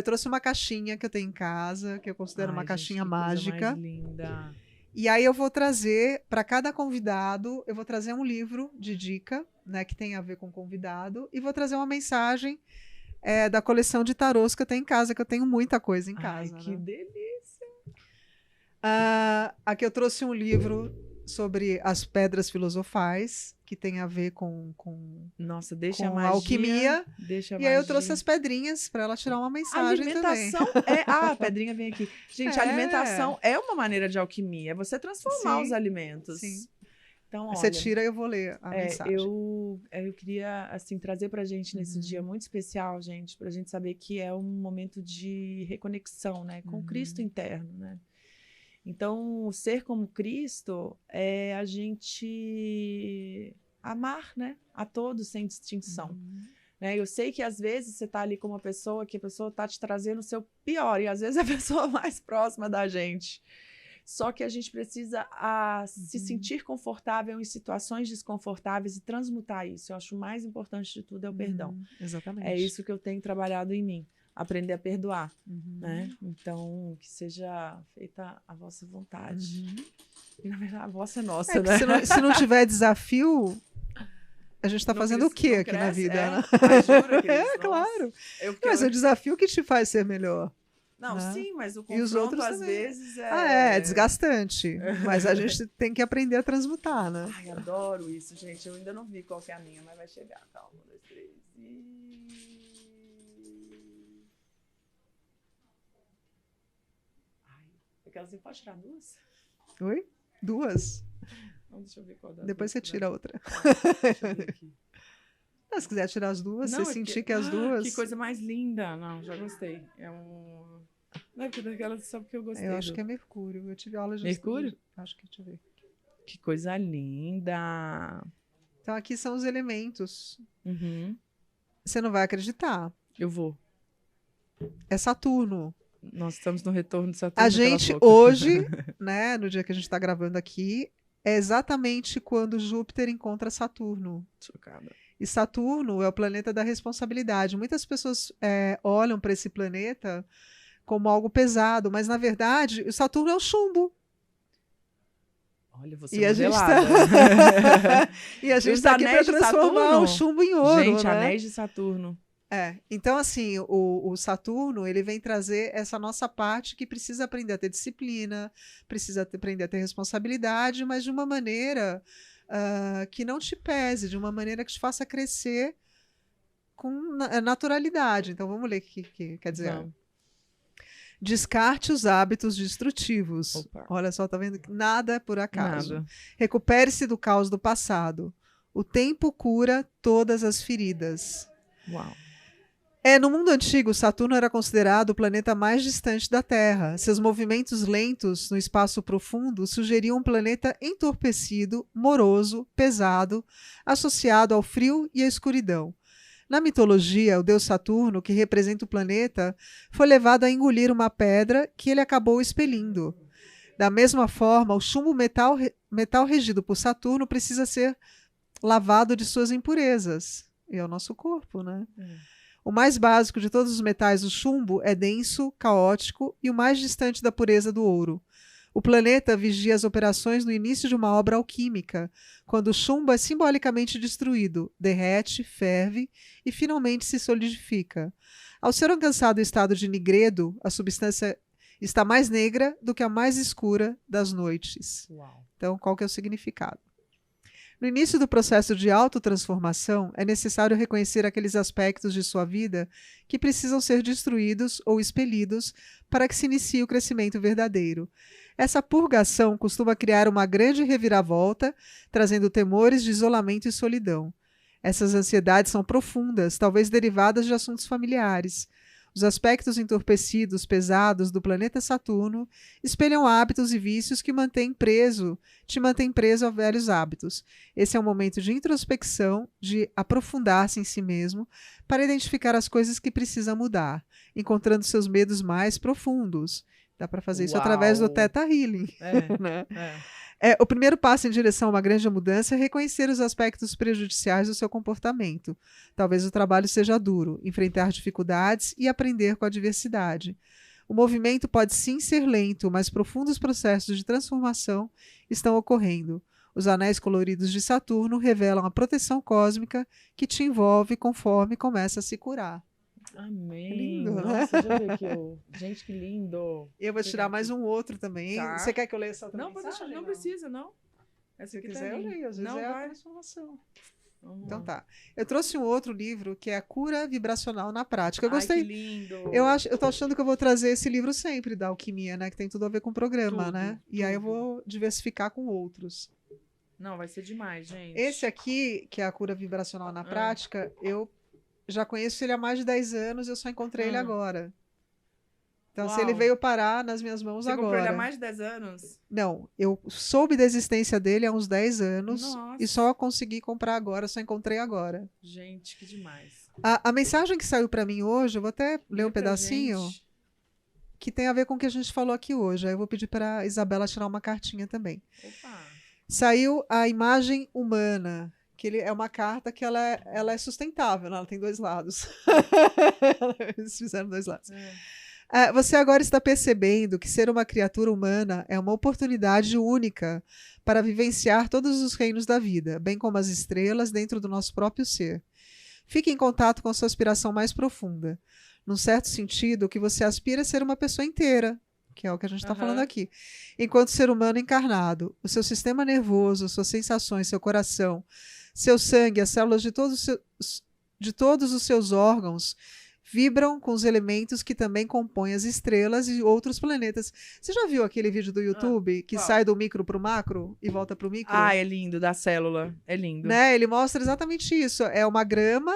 trouxe uma caixinha que eu tenho em casa, que eu considero uma caixinha mágica. Coisa mais linda. E aí eu vou trazer, para cada convidado, eu vou trazer um livro de dica, né, que tem a ver com o convidado, e vou trazer uma mensagem da coleção de tarôs que eu tenho em casa, que eu tenho muita coisa em casa. Ai, que né? delícia! Aqui eu trouxe um livro sobre as pedras filosofais, que tem a ver com Nossa, deixa com a magia, alquimia. Deixa a e magia. aí eu trouxe as pedrinhas para ela tirar uma mensagem alimentação também. a pedrinha vem aqui. Gente, a alimentação é uma maneira de alquimia. É você transformar os alimentos. Sim. Então, olha, você tira e eu vou ler a mensagem. Eu queria assim, trazer pra gente nesse dia muito especial, gente, pra gente saber que é um momento de reconexão, né, com o Cristo interno, né? Então, o ser como Cristo é a gente amar, né, a todos sem distinção. Né? Eu sei que às vezes você tá ali com uma pessoa que a pessoa tá te trazendo o seu pior, e às vezes é a pessoa mais próxima da gente. Só que a gente precisa se sentir confortável em situações desconfortáveis e transmutar isso. Eu acho o mais importante de tudo é o perdão. Exatamente. É isso que eu tenho trabalhado em mim. Aprender a perdoar. Né? Então, que seja feita a vossa vontade. E, na verdade, a vossa é nossa, né? Se não tiver desafio, a gente está fazendo o quê aqui na vida? Né? Juro, Cris, claro. Mas é o desafio que te faz ser melhor. Não, né? Sim, mas o confronto, e os outros às também. Vezes, é desgastante. Mas a gente tem que aprender a transmutar, né? Ai, adoro isso, gente. Eu ainda não vi qual que é a minha, mas vai chegar. Calma, 1, 2, 3 Aquela assim, pode tirar 2? Oi? 2? Não, deixa eu ver qual das Depois você tira a outra. Deixa eu ver aqui. Se quiser tirar as duas, você sentir que as duas... Que coisa mais linda. Não, já gostei. Não é porque daquela só porque eu gostei. Eu acho que é Mercúrio. Eu tive aula de... Mercúrio? Acho que, deixa eu ver. Que coisa linda. Então aqui são os elementos. Você não vai acreditar. Eu vou. É Saturno. Nós estamos no retorno de Saturno. A gente hoje, né, no dia que a gente está gravando aqui, é exatamente quando Júpiter encontra Saturno. Chocada. E Saturno é o planeta da responsabilidade. Muitas pessoas olham para esse planeta como algo pesado, mas na verdade o Saturno é o chumbo. Olha, você e a gente está aqui para transformar o chumbo em ouro. Gente, né? anéis de Saturno. Então, assim, o Saturno, ele vem trazer essa nossa parte que precisa aprender a ter disciplina, precisa aprender a ter responsabilidade, mas de uma maneira que não te pese, de uma maneira que te faça crescer com naturalidade. Então, vamos ler o que quer dizer. Vamos. Descarte os hábitos destrutivos. Opa. Olha só, tá vendo? Nada é por acaso. Nada. Recupere-se do caos do passado. O tempo cura todas as feridas. Uau. No mundo antigo, Saturno era considerado o planeta mais distante da Terra. Seus movimentos lentos no espaço profundo sugeriam um planeta entorpecido, moroso, pesado, associado ao frio e à escuridão. Na mitologia, o deus Saturno, que representa o planeta, foi levado a engolir uma pedra que ele acabou expelindo. Da mesma forma, o chumbo metal regido por Saturno precisa ser lavado de suas impurezas. E é o nosso corpo, né? O mais básico de todos os metais, o chumbo, é denso, caótico e o mais distante da pureza do ouro. O planeta vigia as operações no início de uma obra alquímica, quando o chumbo é simbolicamente destruído, derrete, ferve e finalmente se solidifica. Ao ser alcançado o estado de nigredo, a substância está mais negra do que a mais escura das noites. Uau. Então, qual que é o significado? No início do processo de autotransformação, é necessário reconhecer aqueles aspectos de sua vida que precisam ser destruídos ou expelidos para que se inicie o crescimento verdadeiro. Essa purgação costuma criar uma grande reviravolta, trazendo temores de isolamento e solidão. Essas ansiedades são profundas, talvez derivadas de assuntos familiares. Os aspectos entorpecidos, pesados do planeta Saturno espelham hábitos e vícios que te mantêm preso a velhos hábitos. Esse é um momento de introspecção, de aprofundar-se em si mesmo, para identificar as coisas que precisam mudar, encontrando seus medos mais profundos. Dá para fazer isso através do Theta Healing. Né? O primeiro passo em direção a uma grande mudança é reconhecer os aspectos prejudiciais do seu comportamento. Talvez o trabalho seja duro, enfrentar dificuldades e aprender com a adversidade. O movimento pode sim ser lento, mas profundos processos de transformação estão ocorrendo. Os anéis coloridos de Saturno revelam a proteção cósmica que te envolve conforme começa a se curar. Amém. Lindo, né? Nossa, deixa eu ver aqui. Gente, que lindo. Eu vou tirar mais um outro também. Tá. Você quer que eu leia essa outra Não, mensagem? não precisa, não. Se você quiser, eu leio. Às vezes é a transformação. Uhum. Então tá. Eu trouxe um outro livro que é A Cura Vibracional na Prática. Eu Ai, gostei. que lindo. Eu tô achando que eu vou trazer esse livro sempre da alquimia, né? Que tem tudo a ver com o programa, Tudo, né? E aí eu vou diversificar com outros. Não, vai ser demais, gente. Esse aqui, que é A Cura Vibracional na Prática, eu já conheço ele há mais de 10 anos, eu só encontrei ele agora. Então, se ele veio parar nas minhas mãos Você agora. comprou ele há mais de 10 anos? Não, eu soube da existência dele há uns 10 anos. Nossa. E só consegui comprar agora, só encontrei agora. Gente, que demais. A mensagem que saiu para mim hoje, eu vou até ler um pedacinho, gente. Que tem a ver com o que a gente falou aqui hoje. Aí eu vou pedir para a Isabela tirar uma cartinha também. Opa. Saiu a imagem humana, que é uma carta que ela é sustentável, né? Ela tem 2 lados. Eles fizeram 2 lados. Você agora está percebendo que ser uma criatura humana é uma oportunidade única para vivenciar todos os reinos da vida, bem como as estrelas dentro do nosso próprio ser. Fique em contato com sua aspiração mais profunda. Num certo sentido, o que você aspira é ser uma pessoa inteira, que é o que a gente está falando aqui. Enquanto ser humano encarnado, o seu sistema nervoso, suas sensações, seu coração, seu sangue, as células de todos os seus órgãos vibram com os elementos que também compõem as estrelas e outros planetas. Você já viu aquele vídeo do YouTube que sai do micro para o macro e volta para o micro? Ah, é lindo, da célula. É lindo. Né? Ele mostra exatamente isso. É uma grama,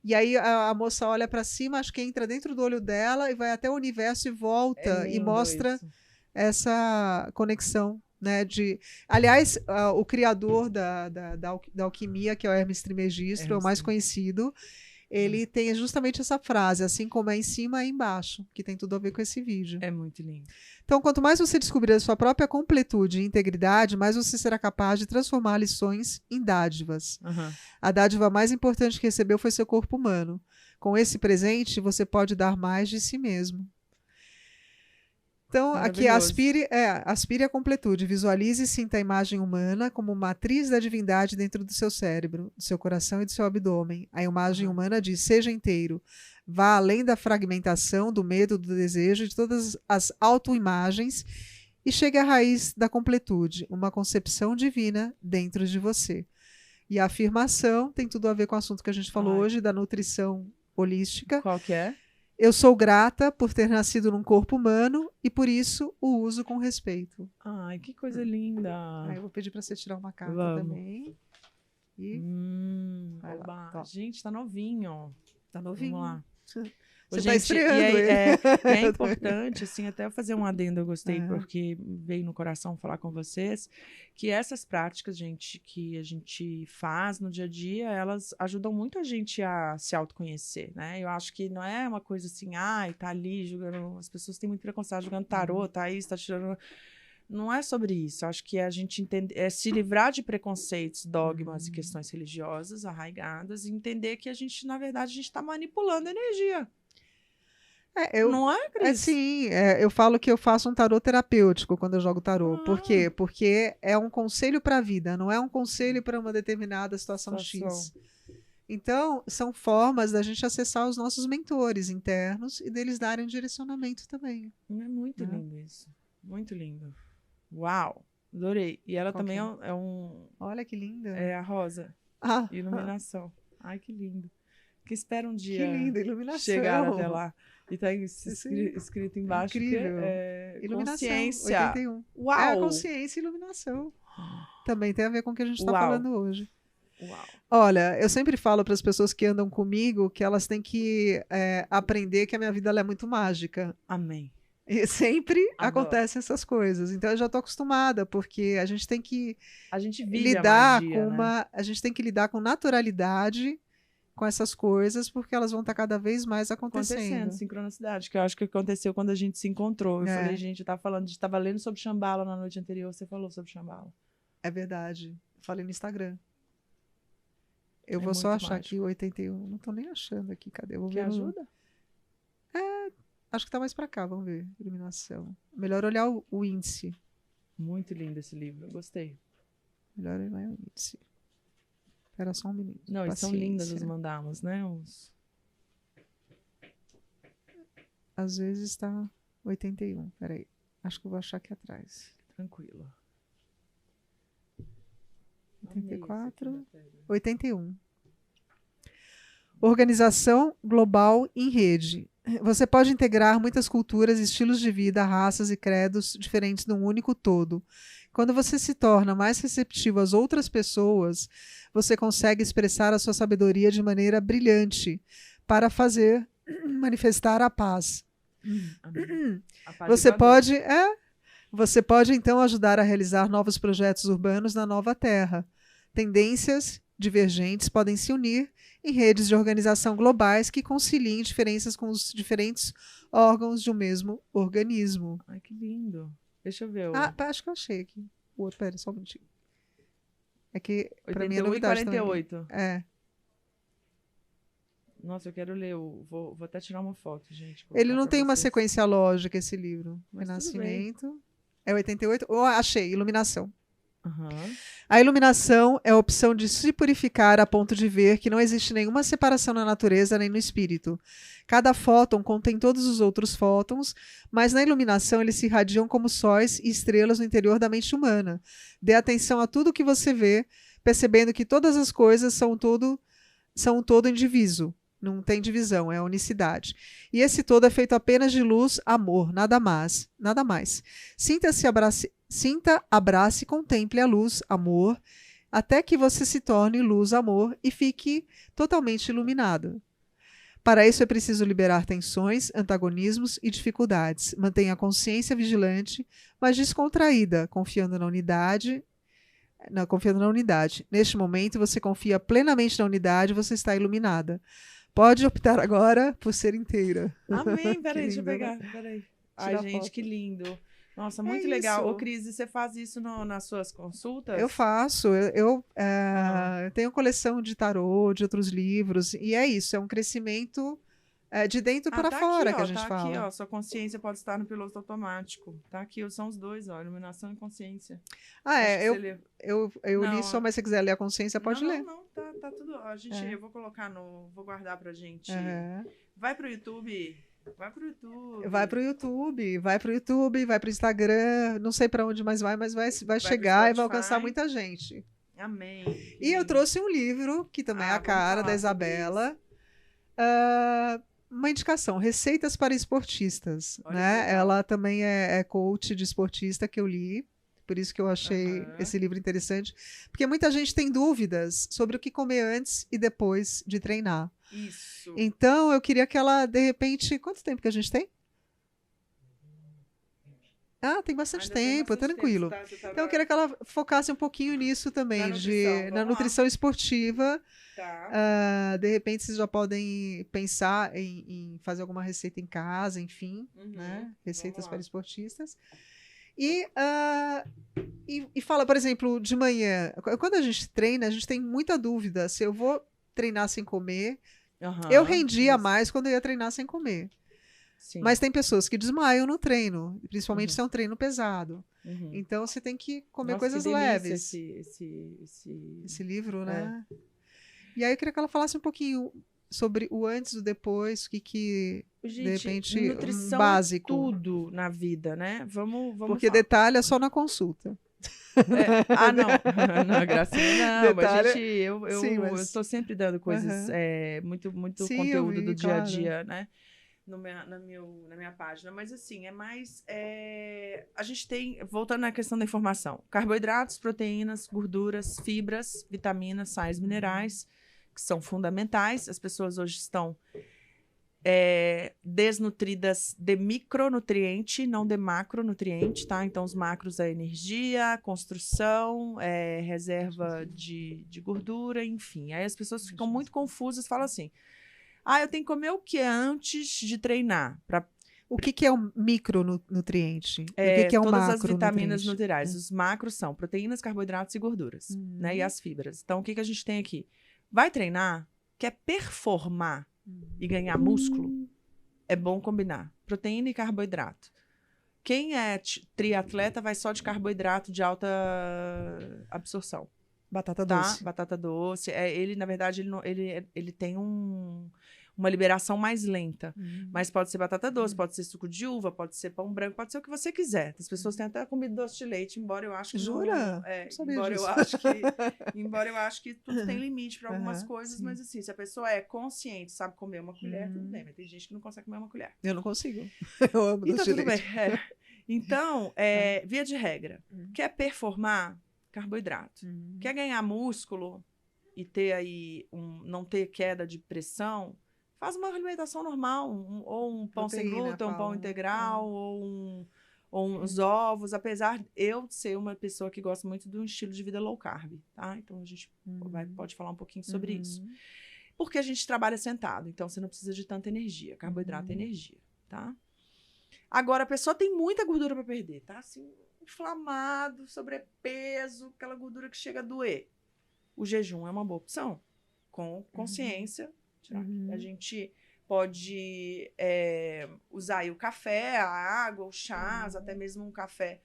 e aí a moça olha para cima, acho que entra dentro do olho dela e vai até o universo e volta e mostra essa conexão. Né, aliás, o criador da alquimia, que é o Hermes Trismegisto, é o mais conhecido, ele tem justamente essa frase, assim como é em cima, é embaixo, que tem tudo a ver com esse vídeo. É muito lindo. Então, quanto mais você descobrir a sua própria completude e integridade, mais você será capaz de transformar lições em dádivas. A dádiva mais importante que recebeu foi seu corpo humano. Com esse presente, você pode dar mais de si mesmo. Então, aqui, aspire a completude. Visualize e sinta a imagem humana como matriz da divindade dentro do seu cérebro, do seu coração e do seu abdômen. A imagem humana diz, seja inteiro. Vá além da fragmentação, do medo, do desejo, de todas as autoimagens e chegue à raiz da completude, uma concepção divina dentro de você. E a afirmação tem tudo a ver com o assunto que a gente falou hoje, da nutrição holística. Qual que é? Eu sou grata por ter nascido num corpo humano e por isso o uso com respeito. Ai, que coisa linda. Aí eu vou pedir para você tirar uma carta também. E vai lá. Gente, tá novinho. Tá novinho. Vamos lá. Você tá estreando é importante, assim, até fazer um adendo, eu gostei, porque veio no coração falar com vocês, que essas práticas, gente, que a gente faz no dia a dia, elas ajudam muito a gente a se autoconhecer, né? Eu acho que não é uma coisa assim, tá ali jogando, as pessoas têm muito preconceito, jogando tarô, tá isso, tá tirando... Não é sobre isso. Eu acho que a gente entender, se livrar de preconceitos, dogmas e questões religiosas arraigadas e entender que a gente, na verdade, a gente está manipulando a energia. Não é, Cris? Sim, eu falo que eu faço um tarô terapêutico quando eu jogo tarô. Por quê? Ah. Porque é um conselho para a vida, não é um conselho para uma determinada situação X. Então, são formas da gente acessar os nossos mentores internos e deles darem direcionamento também. É muito lindo isso. Muito lindo. Uau! Adorei. E ela também é um... Olha que linda. É a rosa. Iluminação. Ai, que lindo. Que espera um dia que linda, iluminação. Chegar até lá. E tá escrito embaixo. Incrível. Iluminação, consciência. 81. Uau! É a consciência e iluminação. Também tem a ver com o que a gente está falando hoje. Uau. Olha, eu sempre falo para as pessoas que andam comigo que elas têm que aprender que a minha vida ela é muito mágica. Amém. E sempre acontecem essas coisas. Então eu já estou acostumada, porque a gente tem que lidar com a gente tem que lidar com naturalidade com essas coisas, porque elas vão estar cada vez mais acontecendo. Sincronicidade, que eu acho que aconteceu quando a gente se encontrou. Eu falei, gente, eu estava lendo sobre Shambhala na noite anterior, você falou sobre Shambhala. É verdade. Falei no Instagram. Eu vou só achar aqui o 81. Não tô nem achando aqui. Cadê? Eu vou ver. Ajuda? Acho que tá mais pra cá. Vamos ver. Iluminação. Melhor olhar o índice. Muito lindo esse livro. Eu gostei. Melhor olhar o índice. Espera só um minuto. Não, eles são lindas os mandalas, né? Às vezes tá 81. Peraí. Acho que eu vou achar aqui atrás. Tranquilo. 84, 81. Organização global em rede. Você pode integrar muitas culturas, estilos de vida, raças e credos diferentes num único todo. Quando você se torna mais receptivo às outras pessoas, você consegue expressar a sua sabedoria de maneira brilhante para fazer manifestar a paz. Você pode então ajudar a realizar novos projetos urbanos na nova Terra. Tendências divergentes podem se unir em redes de organização globais que conciliem diferenças com os diferentes órgãos de um mesmo organismo. Ai, que lindo. Deixa eu ver. Acho que eu achei aqui. O outro, pera, só um minutinho. É que, pra mim, é 88 e novidade 48. também. Nossa, eu quero ler. Vou até tirar uma foto, gente. Ele não tem uma sequência lógica, esse livro. Renascimento. É 88. Achei, Iluminação. A iluminação é a opção de se purificar a ponto de ver que não existe nenhuma separação na natureza nem no espírito. Cada fóton contém todos os outros fótons, mas na iluminação eles se irradiam como sóis e estrelas no interior da mente humana. Dê atenção a tudo que você vê, percebendo que todas as coisas são um todo indiviso. Não tem divisão, é a unicidade. E esse todo é feito apenas de luz, amor, nada mais. Sinta, abrace e contemple a luz, amor, até que você se torne luz, amor e fique totalmente iluminado. Para isso é preciso liberar tensões, antagonismos e dificuldades. Mantenha a consciência vigilante, mas descontraída, confiando na unidade. Neste momento, você confia plenamente na unidade, você está iluminada. Pode optar agora por ser inteira. Amém. Peraí, deixa eu pegar. Peraí. Ai, gente, que lindo. Nossa, muito legal. Ô, Cris, você faz isso nas suas consultas? Eu faço. Eu tenho coleção de tarô, de outros livros. E é isso, é um crescimento de dentro para fora aqui, que a gente fala. Tá aqui, ó. Sua consciência pode estar no piloto automático. Tá aqui, são os dois, ó. Iluminação e consciência. Eu li só, mas se você quiser ler a consciência, pode ler. Não, tá tudo. Ó, gente, eu vou colocar vou guardar pra gente. Vai pro YouTube. Vai pro YouTube, vai pro Instagram, não sei para onde mais mas vai chegar e vai alcançar muita gente. Amém. E eu trouxe um livro, que também é a cara da Isabela. Uma indicação, Receitas para Esportistas. Né? Ela também é coach de esportista, que eu li. Por isso que eu achei esse livro interessante. Porque muita gente tem dúvidas sobre o que comer antes e depois de treinar. Isso. Então, eu queria que ela, de repente... Quanto tempo que a gente tem? Tem bastante tempo, tranquilo. Então, eu queria que ela focasse um pouquinho nisso também, na nutrição esportiva. Tá. De repente, vocês já podem pensar em fazer alguma receita em casa, enfim, né? Receitas para esportistas. E fala, por exemplo, de manhã. Quando a gente treina, a gente tem muita dúvida se eu vou treinar sem comer. Eu rendia mais quando eu ia treinar sem comer. Sim. Mas tem pessoas que desmaiam no treino, principalmente Uhum. se é um treino pesado. Uhum. Então você tem que comer Nossa, coisas que delícia leves. Esse livro, né? E aí eu queria que ela falasse um pouquinho sobre o antes e o depois, de Gente, repente, nutrição básico. é tudo na vida, né? Vamos Porque falar. detalhe é só na consulta. Não. Não, Gracinha, não. Detalhe, Mas, gente, eu tô sempre dando coisas, muito Sim, eu conteúdo vi, do dia a claro. dia, né? Na minha página. Mas, assim, é mais... a gente tem... Voltando à questão da informação. Carboidratos, proteínas, gorduras, fibras, vitaminas, sais minerais, que são fundamentais. As pessoas hoje estão desnutridas de micronutriente, não de macronutriente, tá? Então, os macros é energia, construção, reserva de gordura, enfim. Aí as pessoas ficam muito confusas, falam assim, eu tenho que comer o que antes de treinar? O que é um micronutriente? O que é um Todas as vitaminas macronutriente? nutricionais. Os macros são proteínas, carboidratos e gorduras, né? E as fibras. Então, o que a gente tem aqui? Vai treinar? Quer performar e ganhar músculo? É bom combinar proteína e carboidrato. Quem é triatleta vai só de carboidrato de alta absorção. Batata Tá? doce. Batata doce. Ele, na verdade, ele tem uma liberação mais lenta. Mas pode ser batata doce, pode ser suco de uva, pode ser pão branco, pode ser o que você quiser. As pessoas têm até comido doce de leite, embora eu acho que Jura? Não sabia disso. embora eu acho que tudo tem limite para algumas coisas, sim. mas assim, se a pessoa é consciente, sabe comer uma colher, tudo bem. Mas tem gente que não consegue comer uma colher. Eu não consigo. Eu amo Então, doce de tudo leite. bem. Então, via de regra, quer performar? Carboidrato. Quer ganhar músculo e ter aí não ter queda de pressão? Faz uma alimentação normal, ou um pão sem glúten, um pão integral, ou uns ovos, apesar de eu ser uma pessoa que gosta muito de um estilo de vida low carb, tá? Então a gente pode falar um pouquinho sobre isso. Porque a gente trabalha sentado, então você não precisa de tanta energia. Carboidrato é energia, tá? Agora, a pessoa tem muita gordura para perder, tá? Assim, inflamado, sobrepeso, aquela gordura que chega a doer. O jejum é uma boa opção, com consciência. A gente pode usar aí o café, a água, os chás, até mesmo um café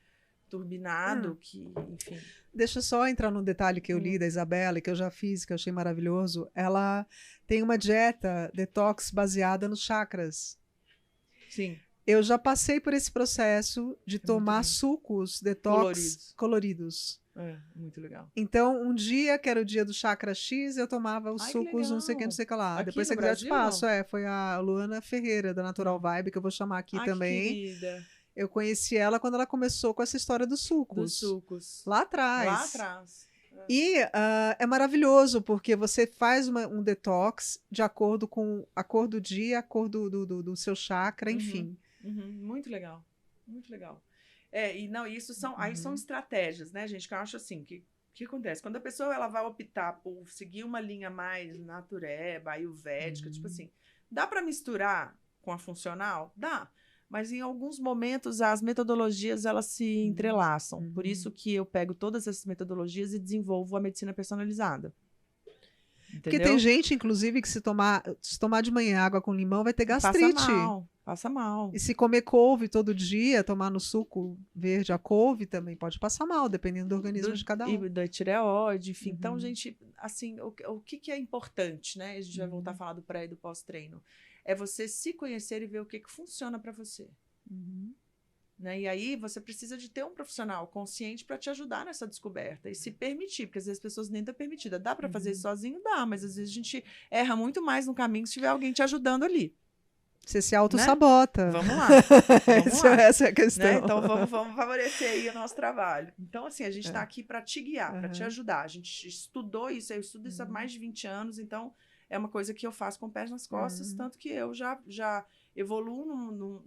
turbinado, que, enfim... Deixa eu só entrar num detalhe que eu li da Isabela, que eu já fiz, que eu achei maravilhoso. Ela tem uma dieta detox baseada nos chakras. Sim. Eu já passei por esse processo de tomar sucos detox coloridos. Muito legal. Então, um dia, que era o dia do chakra X, eu tomava os sucos, não sei o que lá. Aqui depois, se no você quiser, eu te Brasil, passo. Foi a Luana Ferreira, da Natural Vibe, que eu vou chamar aqui também. Que querida. Eu conheci ela quando ela começou com essa história dos sucos. Dos sucos. Lá atrás. Lá atrás. E é maravilhoso, porque você faz um detox de acordo com a cor do dia, a cor do seu chakra, enfim. Muito legal. Muito legal. Isso são estratégias, né, gente? Que eu acho assim, que acontece? Quando a pessoa ela vai optar por seguir uma linha mais natureba, ayurvédica, tipo assim, dá para misturar com a funcional? Dá. Mas em alguns momentos as metodologias elas se entrelaçam. Por isso que eu pego todas essas metodologias e desenvolvo a medicina personalizada. Entendeu? Porque tem gente, inclusive, que se tomar de manhã água com limão vai ter gastrite. Passa mal. E se comer couve todo dia, tomar no suco verde a couve, também pode passar mal, dependendo do organismo de cada um. E da tireoide, enfim. Então, gente, assim, o que é importante, né? A gente vai voltar a falar do pré e do pós-treino. É você se conhecer e ver o que funciona para você. Né? E aí você precisa de ter um profissional consciente para te ajudar nessa descoberta e se permitir, porque às vezes as pessoas nem estão permitidas. Dá para fazer isso sozinho? Dá, mas às vezes a gente erra muito mais no caminho se tiver alguém te ajudando ali. Você se auto-sabota. Né? Vamos lá. Essa é a questão. Né? Então vamos favorecer aí o nosso trabalho. Então, assim, a gente está aqui para te guiar, para te ajudar. A gente estudou isso, eu estudo isso há mais de 20 anos, então é uma coisa que eu faço com pés nas costas, tanto que eu já evoluo no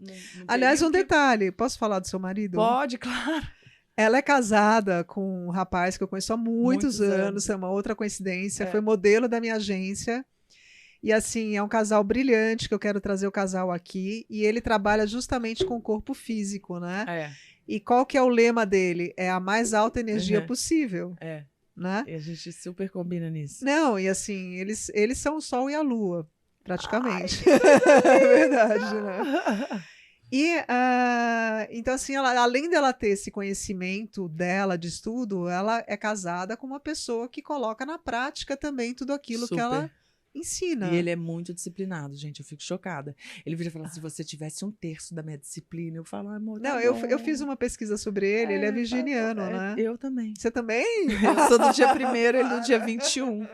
Aliás, um detalhe, posso falar do seu marido? Pode, claro. Ela é casada com um rapaz que eu conheço há muitos anos, é uma outra coincidência, foi modelo da minha agência. E assim, é um casal brilhante, que eu quero trazer o casal aqui, e ele trabalha justamente com o corpo físico, né? E qual que é o lema dele? É a mais alta energia possível. Né? E a gente super combina nisso. Não, e assim, eles são o sol e a lua. praticamente. É verdade, né? E, então, assim, além dela ter esse conhecimento dela de estudo, ela é casada com uma pessoa que coloca na prática também tudo aquilo que ela ensina. E ele é muito disciplinado, gente. Eu fico chocada. Ele vira e fala: se você tivesse 1/3 da minha disciplina, eu falo, amor, não, eu fiz uma pesquisa sobre ele, ele é virginiano, né? Eu também. Você também? Eu sou do dia 1º, ele do dia 21.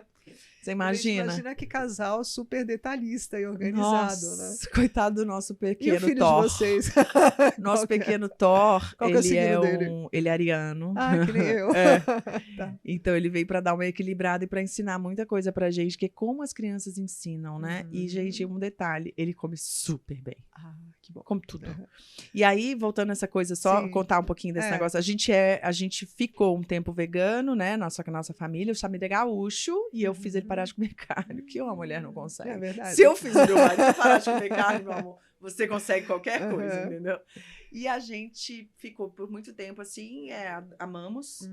Você imagina? Imagina que casal super detalhista e organizado, Nossa, né? Coitado do nosso pequeno e o filho Thor. de vocês? Nosso pequeno Thor, Qual que é o signo dele? Ele é ariano. Ah, que nem eu. Tá. Então ele veio para dar uma equilibrada e para ensinar muita coisa pra gente, que é como as crianças ensinam, né? E, gente, um detalhe, ele come super bem. Ah, que bom. Como tudo. E aí, voltando nessa coisa, só contar um pouquinho desse negócio. A gente ficou um tempo vegano, né? Só que a nossa família, o Samir é gaúcho, e eu fiz ele parar de comer carne, que uma mulher não consegue. É verdade. Se eu fiz o meu marido parar de comer carne, meu amor, você consegue qualquer coisa, entendeu? E a gente ficou por muito tempo assim, amamos,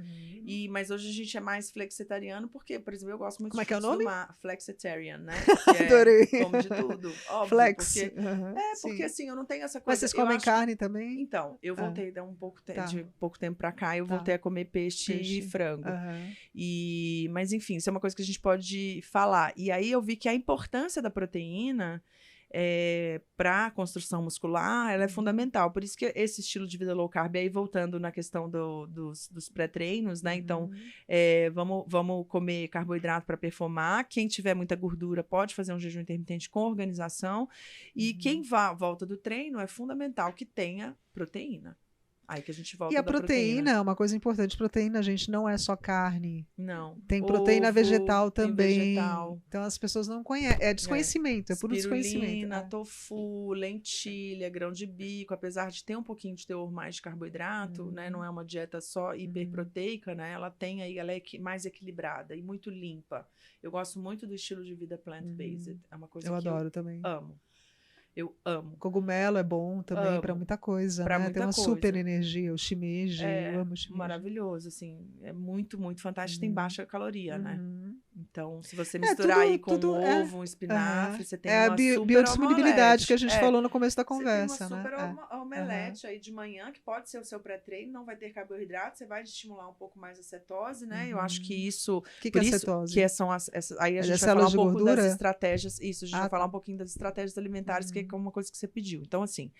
mas hoje a gente é mais flexitariano, porque, por exemplo, eu gosto muito Como é que é o nome? Flexitarian, né? Adorei. Como de tudo, óbvio. Flex. Porque assim, eu não tenho essa coisa... Mas vocês comem carne também? Então, eu voltei de pouco tempo pra cá, eu voltei a comer peixe e frango. Mas enfim, isso é uma coisa que a gente pode falar. E aí eu vi que a importância da proteína para a construção muscular, ela é fundamental. Por isso que esse estilo de vida low carb, aí voltando na questão dos pré-treinos, né? Então, vamos comer carboidrato para performar. Quem tiver muita gordura pode fazer um jejum intermitente com organização. E quem volta do treino, é fundamental que tenha proteína. Aí que a gente volta. E a proteína, uma coisa importante, proteína, gente, não é só carne. Não. Tem proteína vegetal também. Vegetal. Então as pessoas não conhecem. É desconhecimento, é puro desconhecimento. Espirulina, tofu, lentilha, grão de bico, apesar de ter um pouquinho de teor mais de carboidrato, né? Não é uma dieta só hiperproteica, né? Ela é mais equilibrada e muito limpa. Eu gosto muito do estilo de vida plant-based. É uma coisa que adoro também. Amo. Eu amo. Cogumelo é bom também para muita coisa, né? Tem uma super energia, o shimeji, eu amo shimeji. Maravilhoso, assim, é muito, muito fantástico, tem baixa caloria, né? Então, se você misturar aí com ovo, um espinafre, você tem uma super biodisponibilidade que a gente falou no começo da conversa, né? Você tem uma super omelete aí de manhã, que pode ser o seu pré-treino, não vai ter carboidrato, você vai estimular um pouco mais a cetose, né? Eu acho que isso... O que é a cetose? Que são aí a gente vai falar um pouco das estratégias, a gente vai falar um pouquinho das estratégias alimentares, que é uma coisa que você pediu. Então, assim,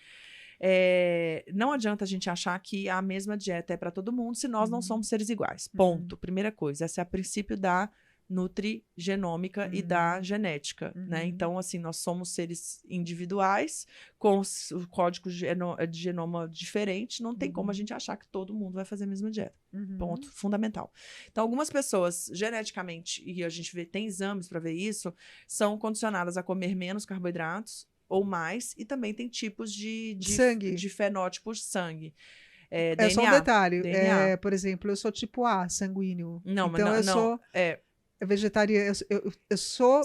não adianta a gente achar que a mesma dieta é para todo mundo se nós não somos seres iguais. Ponto. Primeira coisa, esse é o princípio da nutrigenômica e da genética, né? Então, assim, nós somos seres individuais com o código de genoma diferente, não tem como a gente achar que todo mundo vai fazer a mesma dieta. Ponto. Fundamental. Então, algumas pessoas, geneticamente, e a gente tem exames para ver isso, são condicionadas a comer menos carboidratos ou mais, e também tem tipos de sangue, de fenótipos de sangue. DNA, só um detalhe, DNA. Por exemplo, eu sou tipo A, sanguíneo. Não, então mas sou vegetariana, eu sou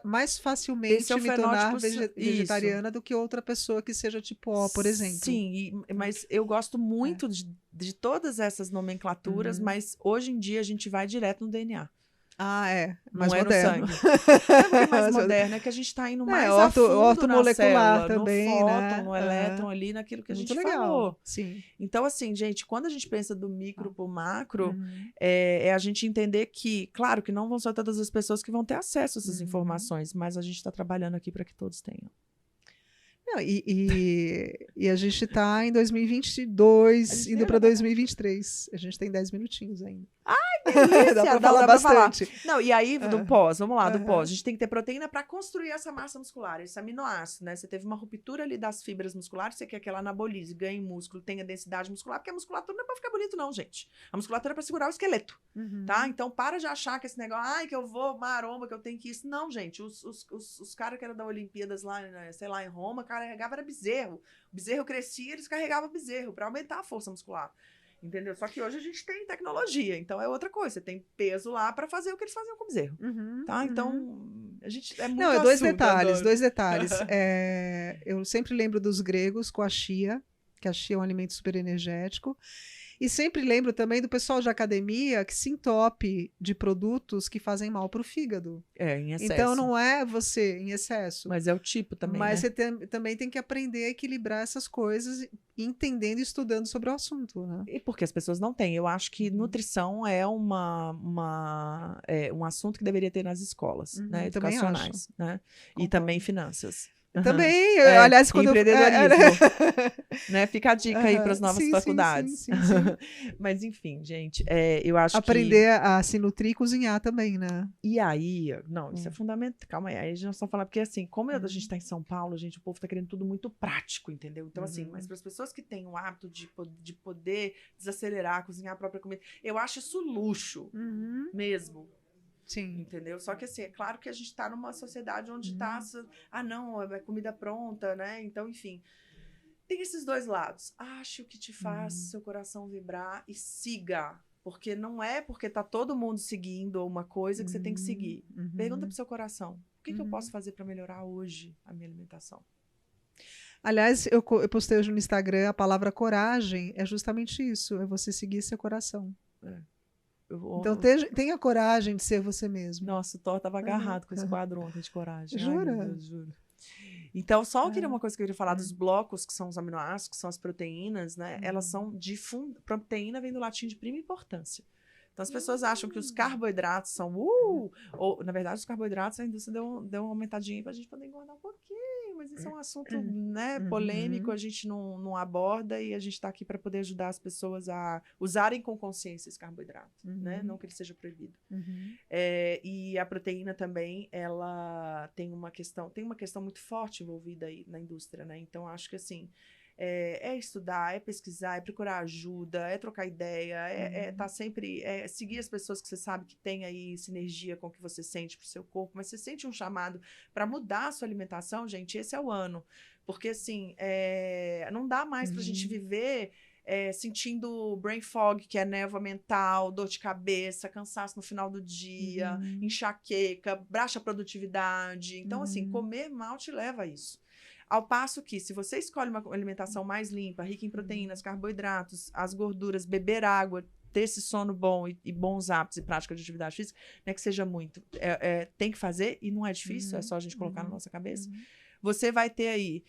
mais facilmente me tornar vegetariana do que outra pessoa que seja tipo O, por exemplo. Sim, mas eu gosto muito de todas essas nomenclaturas, mas hoje em dia a gente vai direto no DNA. Mais não moderno. No sangue. Não é mais moderno, é que a gente está indo mais a fundo ortomolecular também, no fóton, né? no elétron ali, naquilo que a gente falou. Sim. Então, assim, gente, quando a gente pensa do micro para o macro, a gente entender que, claro, que não vão ser todas as pessoas que vão ter acesso a essas informações, mas a gente está trabalhando aqui para que todos tenham. Não, e a gente está em 2022, indo para 2023. A gente tem 10 minutinhos ainda. Ai, delícia! Dá para falar bastante. Não, e aí, do pós, vamos lá, do pós. A gente tem que ter proteína para construir essa massa muscular, esse aminoácido, né? Você teve uma ruptura ali das fibras musculares, você quer que ela anabolize, ganhe músculo, tenha densidade muscular, porque a musculatura não é para ficar bonito, não, gente. A musculatura é para segurar o esqueleto, tá? Então, para de achar que esse negócio, que eu vou maromba, que eu tenho que isso. Não, gente, os caras que eram da Olimpíadas lá, né, sei lá, em Roma, carregava era bezerro. O bezerro crescia, eles carregavam bezerro para aumentar a força muscular. Entendeu? Só que hoje a gente tem tecnologia, então é outra coisa. Você tem peso lá para fazer o que eles faziam com o bezerro. Tá? Então, a gente é muito Não, dois detalhes. Eu sempre lembro dos gregos com a chia, que a chia é um alimento super energético. E sempre lembro também do pessoal de academia que se entope de produtos que fazem mal para o fígado. Em excesso. Então não é você em excesso. Mas é o tipo também, Mas né? você também tem que aprender a equilibrar essas coisas, entendendo e estudando sobre o assunto, né? E porque as pessoas não têm. Eu acho que nutrição é um assunto que deveria ter nas escolas, né? Educacionais, né? E também finanças. Também, aliás, quando empreendedorismo, né? Fica a dica aí para as novas sim, faculdades. Sim. Mas enfim, gente, eu acho aprender a se nutrir e cozinhar também, né? E aí, não, isso é fundamental. Calma aí, aí a gente não está falando, porque assim, como a gente está em São Paulo, gente, o povo está querendo tudo muito prático, entendeu? Então, assim, mas para as pessoas que têm o hábito de poder desacelerar, cozinhar a própria comida, eu acho isso luxo mesmo. Sim. Entendeu? Só que assim, é claro que a gente está numa sociedade onde está, não, é comida pronta, né? Então, enfim, tem esses dois lados. Ache o que te faz seu coração vibrar e siga. Porque não é porque tá todo mundo seguindo uma coisa que você tem que seguir. Pergunta pro seu coração, o que eu posso fazer para melhorar hoje a minha alimentação? Aliás, eu postei hoje no Instagram, a palavra coragem é justamente isso, é você seguir seu coração. Então tenha coragem de ser você mesmo. Nossa, o Thor estava agarrado com esse quadro ontem de coragem. Jura? Ai, meu Deus, juro. Então, só uma coisa que eu queria falar dos blocos, que são os aminoácidos, que são as proteínas, né? Elas são proteína vem do latim de prima importância. Então, as pessoas acham que os carboidratos são ou, na verdade, os carboidratos, a indústria deu uma aumentadinha para a gente poder engordar um pouquinho, mas isso é um assunto, né, polêmico, a gente não aborda e a gente está aqui para poder ajudar as pessoas a usarem com consciência esse carboidrato, né? Não que ele seja proibido. E a proteína também, ela tem uma questão muito forte envolvida aí na indústria, né? Então, acho que assim, é estudar, é pesquisar, é procurar ajuda, é trocar ideia, tá sempre, seguir as pessoas que você sabe que tem aí sinergia com o que você sente pro seu corpo, mas você sente um chamado para mudar a sua alimentação, gente, esse é o ano. Porque, assim, não dá mais pra gente viver sentindo brain fog, que é névoa mental, dor de cabeça, cansaço no final do dia, enxaqueca, baixa produtividade. Então, assim, comer mal te leva a isso. Ao passo que, se você escolhe uma alimentação mais limpa, rica em proteínas, carboidratos, as gorduras, beber água, ter esse sono bom e bons hábitos e prática de atividade física, não é que seja muito. Tem que fazer e não é difícil, é só a gente colocar na nossa cabeça. Você vai ter aí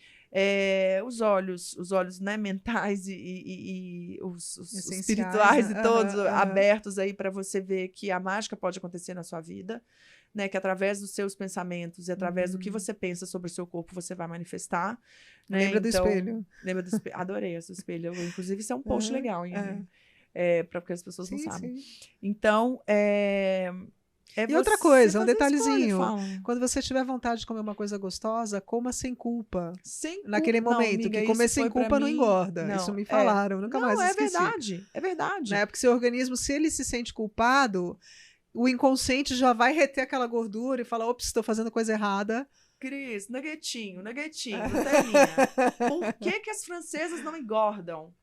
os olhos, né, mentais e os espirituais e todos abertos aí para você ver que a mágica pode acontecer na sua vida. Né, que através dos seus pensamentos e através do que você pensa sobre o seu corpo, você vai manifestar. Né? Lembra do espelho. Lembra do espelho. Adorei esse espelho. Inclusive, isso é um post legal, hein? Porque as pessoas não sabem. Sim. Então, e outra coisa, um detalhezinho. Quando você tiver vontade de comer uma coisa gostosa, coma sem culpa. Naquele momento, amiga, que comer sem culpa não engorda. Não, isso me falaram, nunca mais esqueci. É verdade. Né? Porque seu organismo, se ele se sente culpado, o inconsciente já vai reter aquela gordura e falar, ops, estou fazendo coisa errada. Cris, nuggetinho, Nutelinha. Por que as francesas não engordam?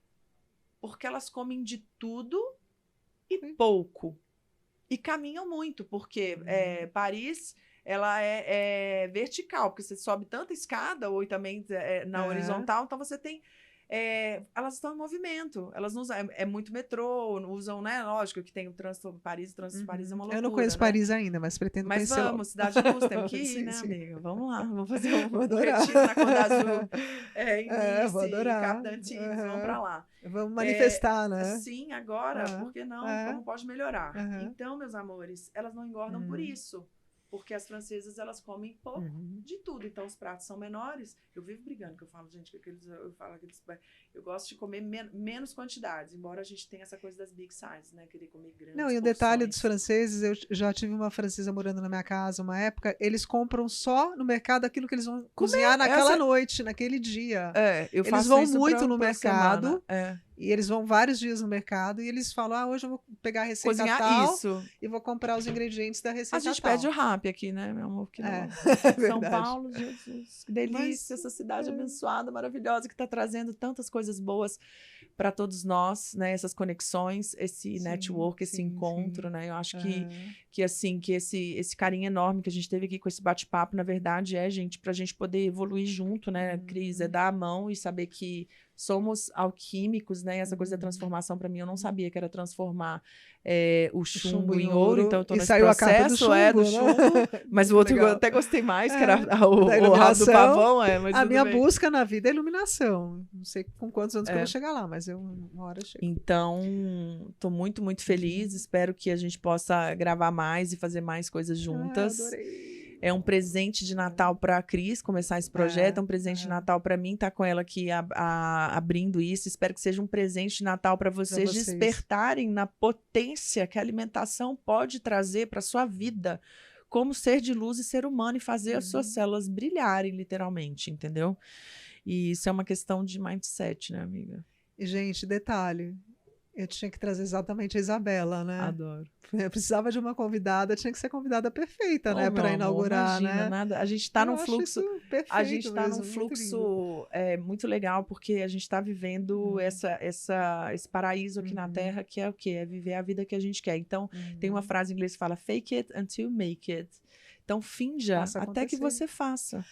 Porque elas comem de tudo e pouco. E caminham muito, porque Paris, ela é vertical, porque você sobe tanta escada, ou também na horizontal, então você tem... elas estão em movimento, elas não usam, é muito metrô, usam, né, lógico que tem o trânsito de Paris, de Paris é uma loucura. Eu não conheço Paris ainda, mas pretendo conhecer. Mas vamos, Cidade de Luz, temos que ir, né, amiga? Vamos lá, vamos fazer um retiro na Côte d'Azur, em Nice, Cap d'Antibes, vamos pra lá. Vamos manifestar, né? Sim, agora, por que não? Como pode melhorar? Então, meus amores, elas não engordam por isso. Porque as francesas, elas comem pouco de tudo. Então, os pratos são menores. Eu vivo brigando, que eu falo, gente, eu gosto de comer menos quantidades, embora a gente tenha essa coisa das big sizes, né? Querer comer grandes Não, e o detalhe dos franceses, eu já tive uma francesa morando na minha casa uma época, eles compram só no mercado aquilo que eles vão cozinhar naquela noite, naquele dia. Eles vão muito no mercado. E eles vão vários dias no mercado e eles falam, hoje eu vou pegar a receita cozinhar tal isso. E vou comprar os ingredientes da receita tal. A gente pede o rap aqui, né, meu amor? Que São Paulo, Jesus, que delícia, essa cidade abençoada, maravilhosa, que está trazendo tantas coisas boas para todos nós, né? Essas conexões, esse network, esse encontro, né? Eu acho que assim, que esse carinho enorme que a gente teve aqui com esse bate-papo, na verdade, gente, para a gente poder evoluir junto, né, Cris? É dar a mão e saber que somos alquímicos, né? E essa coisa da transformação, para mim, eu não sabia que era transformar o chumbo em ouro. Então, eu tô nesse processo do chumbo. Mas o outro eu até gostei mais, que era o rabo do pavão. Mas a minha busca na vida é iluminação. Não sei com quantos anos que eu vou chegar lá, mas uma hora eu chego. Então, tô muito, muito feliz. Espero que a gente possa gravar mais e fazer mais coisas juntas. Adorei. É um presente de Natal para a Cris começar esse projeto, é um presente de Natal para mim estar com ela aqui abrindo isso. Espero que seja um presente de Natal para vocês despertarem na potência que a alimentação pode trazer para sua vida como ser de luz e ser humano e fazer as suas células brilharem, literalmente, entendeu? E isso é uma questão de mindset, né, amiga? E, gente, detalhe, eu tinha que trazer exatamente a Isabela, né? Adoro. Eu precisava de uma convidada, tinha que ser convidada perfeita, né? Para inaugurar, imagina, né? Nada. A gente está num fluxo. Perfeito, a gente está num fluxo muito legal, porque a gente está vivendo esse paraíso aqui na Terra, que é o quê? É viver a vida que a gente quer. Então, tem uma frase em inglês que fala fake it until you make it. Então, finja até que você faça.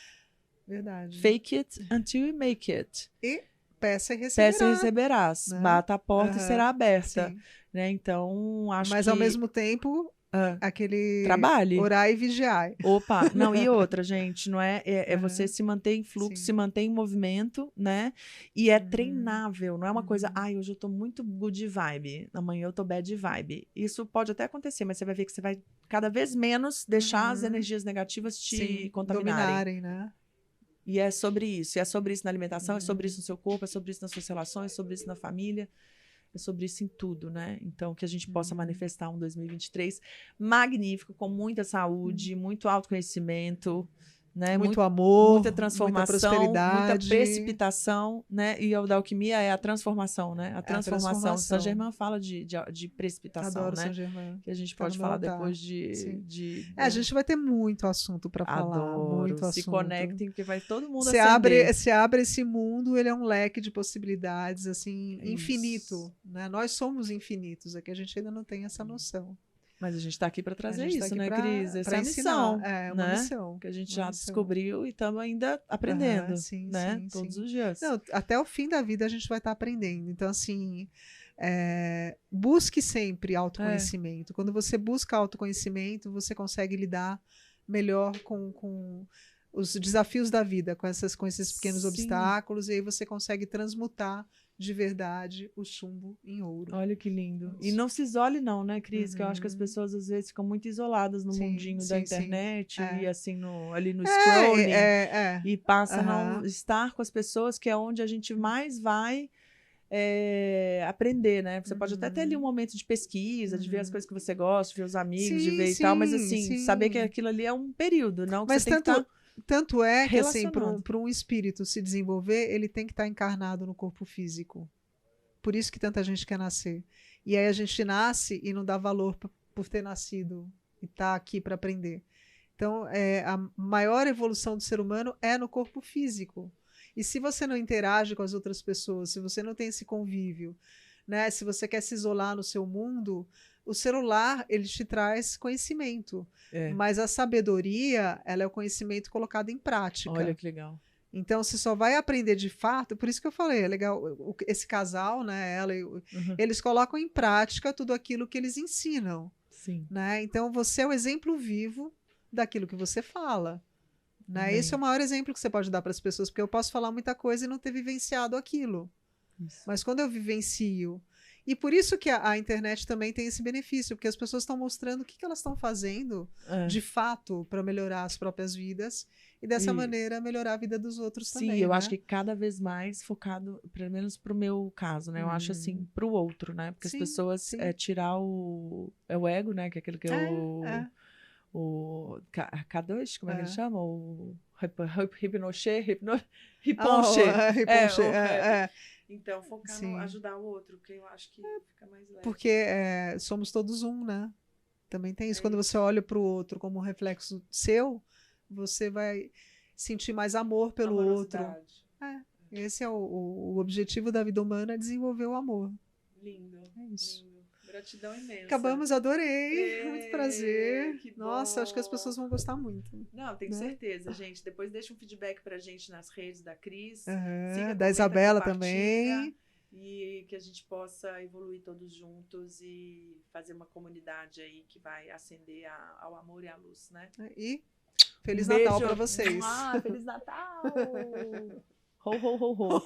Verdade. Fake it until you make it. E peça e receberás. Peça e receberás. Né? Bata a porta e será aberta. Né? Então, acho Mas, que... ao mesmo tempo, aquele... Trabalhe. Orar e vigiar. Opa, não, e outra, gente, não é? Você se manter em fluxo, se manter em movimento, né? E é treinável, não é uma coisa, hoje eu tô muito good vibe, amanhã eu tô bad vibe. Isso pode até acontecer, mas você vai ver que você vai cada vez menos deixar as energias negativas te contaminarem. Dominarem, né? E é sobre isso. E é sobre isso na alimentação, é sobre isso no seu corpo, é sobre isso nas suas relações, é sobre isso na família, é sobre isso em tudo, né? Então, que a gente possa manifestar um 2023 magnífico, com muita saúde, muito autoconhecimento, né? Muito amor, muita transformação, muita prosperidade, muita precipitação, né? E o da alquimia é a transformação, né? A transformação. Saint Germain fala de precipitação, adoro né? Saint Germain. Que a gente pode falar depois de a gente vai ter muito assunto para falar, muito assunto. Se conectem, porque vai todo mundo se abre esse mundo, ele é um leque de possibilidades assim infinito, né? Nós somos infinitos, é que a gente ainda não tem essa noção. Mas a gente está aqui para trazer isso, né, Cris? Essa é a missão. É uma missão. Que a gente já descobriu e estamos ainda aprendendo, né? Todos os dias. Não, até o fim da vida a gente vai estar aprendendo. Então, assim, busque sempre autoconhecimento. Quando você busca autoconhecimento, você consegue lidar melhor com os desafios da vida, com esses pequenos obstáculos, e aí você consegue transmutar de verdade o chumbo em ouro. Olha que lindo. E não se isole não, né, Cris? Que eu acho que as pessoas às vezes ficam muito isoladas no mundinho da internet e assim ali no scrolling e passa a não estar com as pessoas, que é onde a gente mais vai aprender, né? Você pode até ter ali um momento de pesquisa, de ver as coisas que você gosta, de ver os amigos, de ver e tal, mas assim, saber que aquilo ali é um período, não que mas você tem que estar... Tanto é que, assim, para um espírito se desenvolver, ele tem que estar encarnado no corpo físico. Por isso que tanta gente quer nascer. E aí a gente nasce e não dá valor por ter nascido e estar aqui para aprender. Então, a maior evolução do ser humano é no corpo físico. E se você não interage com as outras pessoas, se você não tem esse convívio, né, se você quer se isolar no seu mundo, o celular, ele te traz conhecimento, mas a sabedoria, ela é o conhecimento colocado em prática. Olha que legal. Então, você só vai aprender de fato, por isso que eu falei, é legal, esse casal, né, eles colocam em prática tudo aquilo que eles ensinam. Sim. Né? Então, você é o exemplo vivo daquilo que você fala. Né? Esse é o maior exemplo que você pode dar para as pessoas, porque eu posso falar muita coisa e não ter vivenciado aquilo. Isso. Mas quando eu vivencio... E por isso que a internet também tem esse benefício, porque as pessoas estão mostrando o que elas estão fazendo de fato para melhorar as próprias vidas e dessa maneira melhorar a vida dos outros também. Sim, eu acho que cada vez mais focado, pelo menos pro meu caso, né? Eu acho assim, pro outro, né? Porque as pessoas tirar o ego, né? Que é aquilo que o K2, como é que ele chama? O Riponche. Então, focar no ajudar o outro, que eu acho que fica mais leve. Porque somos todos um, né? Também tem isso. Quando você olha para o outro como um reflexo seu, você vai sentir mais amor pelo outro. Esse é o objetivo da vida humana, é desenvolver o amor. Lindo. É isso. Lindo. Gratidão imensa. Acabamos, adorei. Muito prazer. Que Nossa, acho que as bom. pessoas vão gostar muito. Não, tenho né? certeza, gente. Depois deixa um feedback pra gente nas redes da Cris. Uhum, Siga, da comenta, Isabela compartilha, também. E que a gente possa evoluir todos juntos e fazer uma comunidade aí que vai acender ao amor e à luz, né? E Feliz Beijo. Natal para vocês. Feliz Natal! Ho, ho, ho, ho.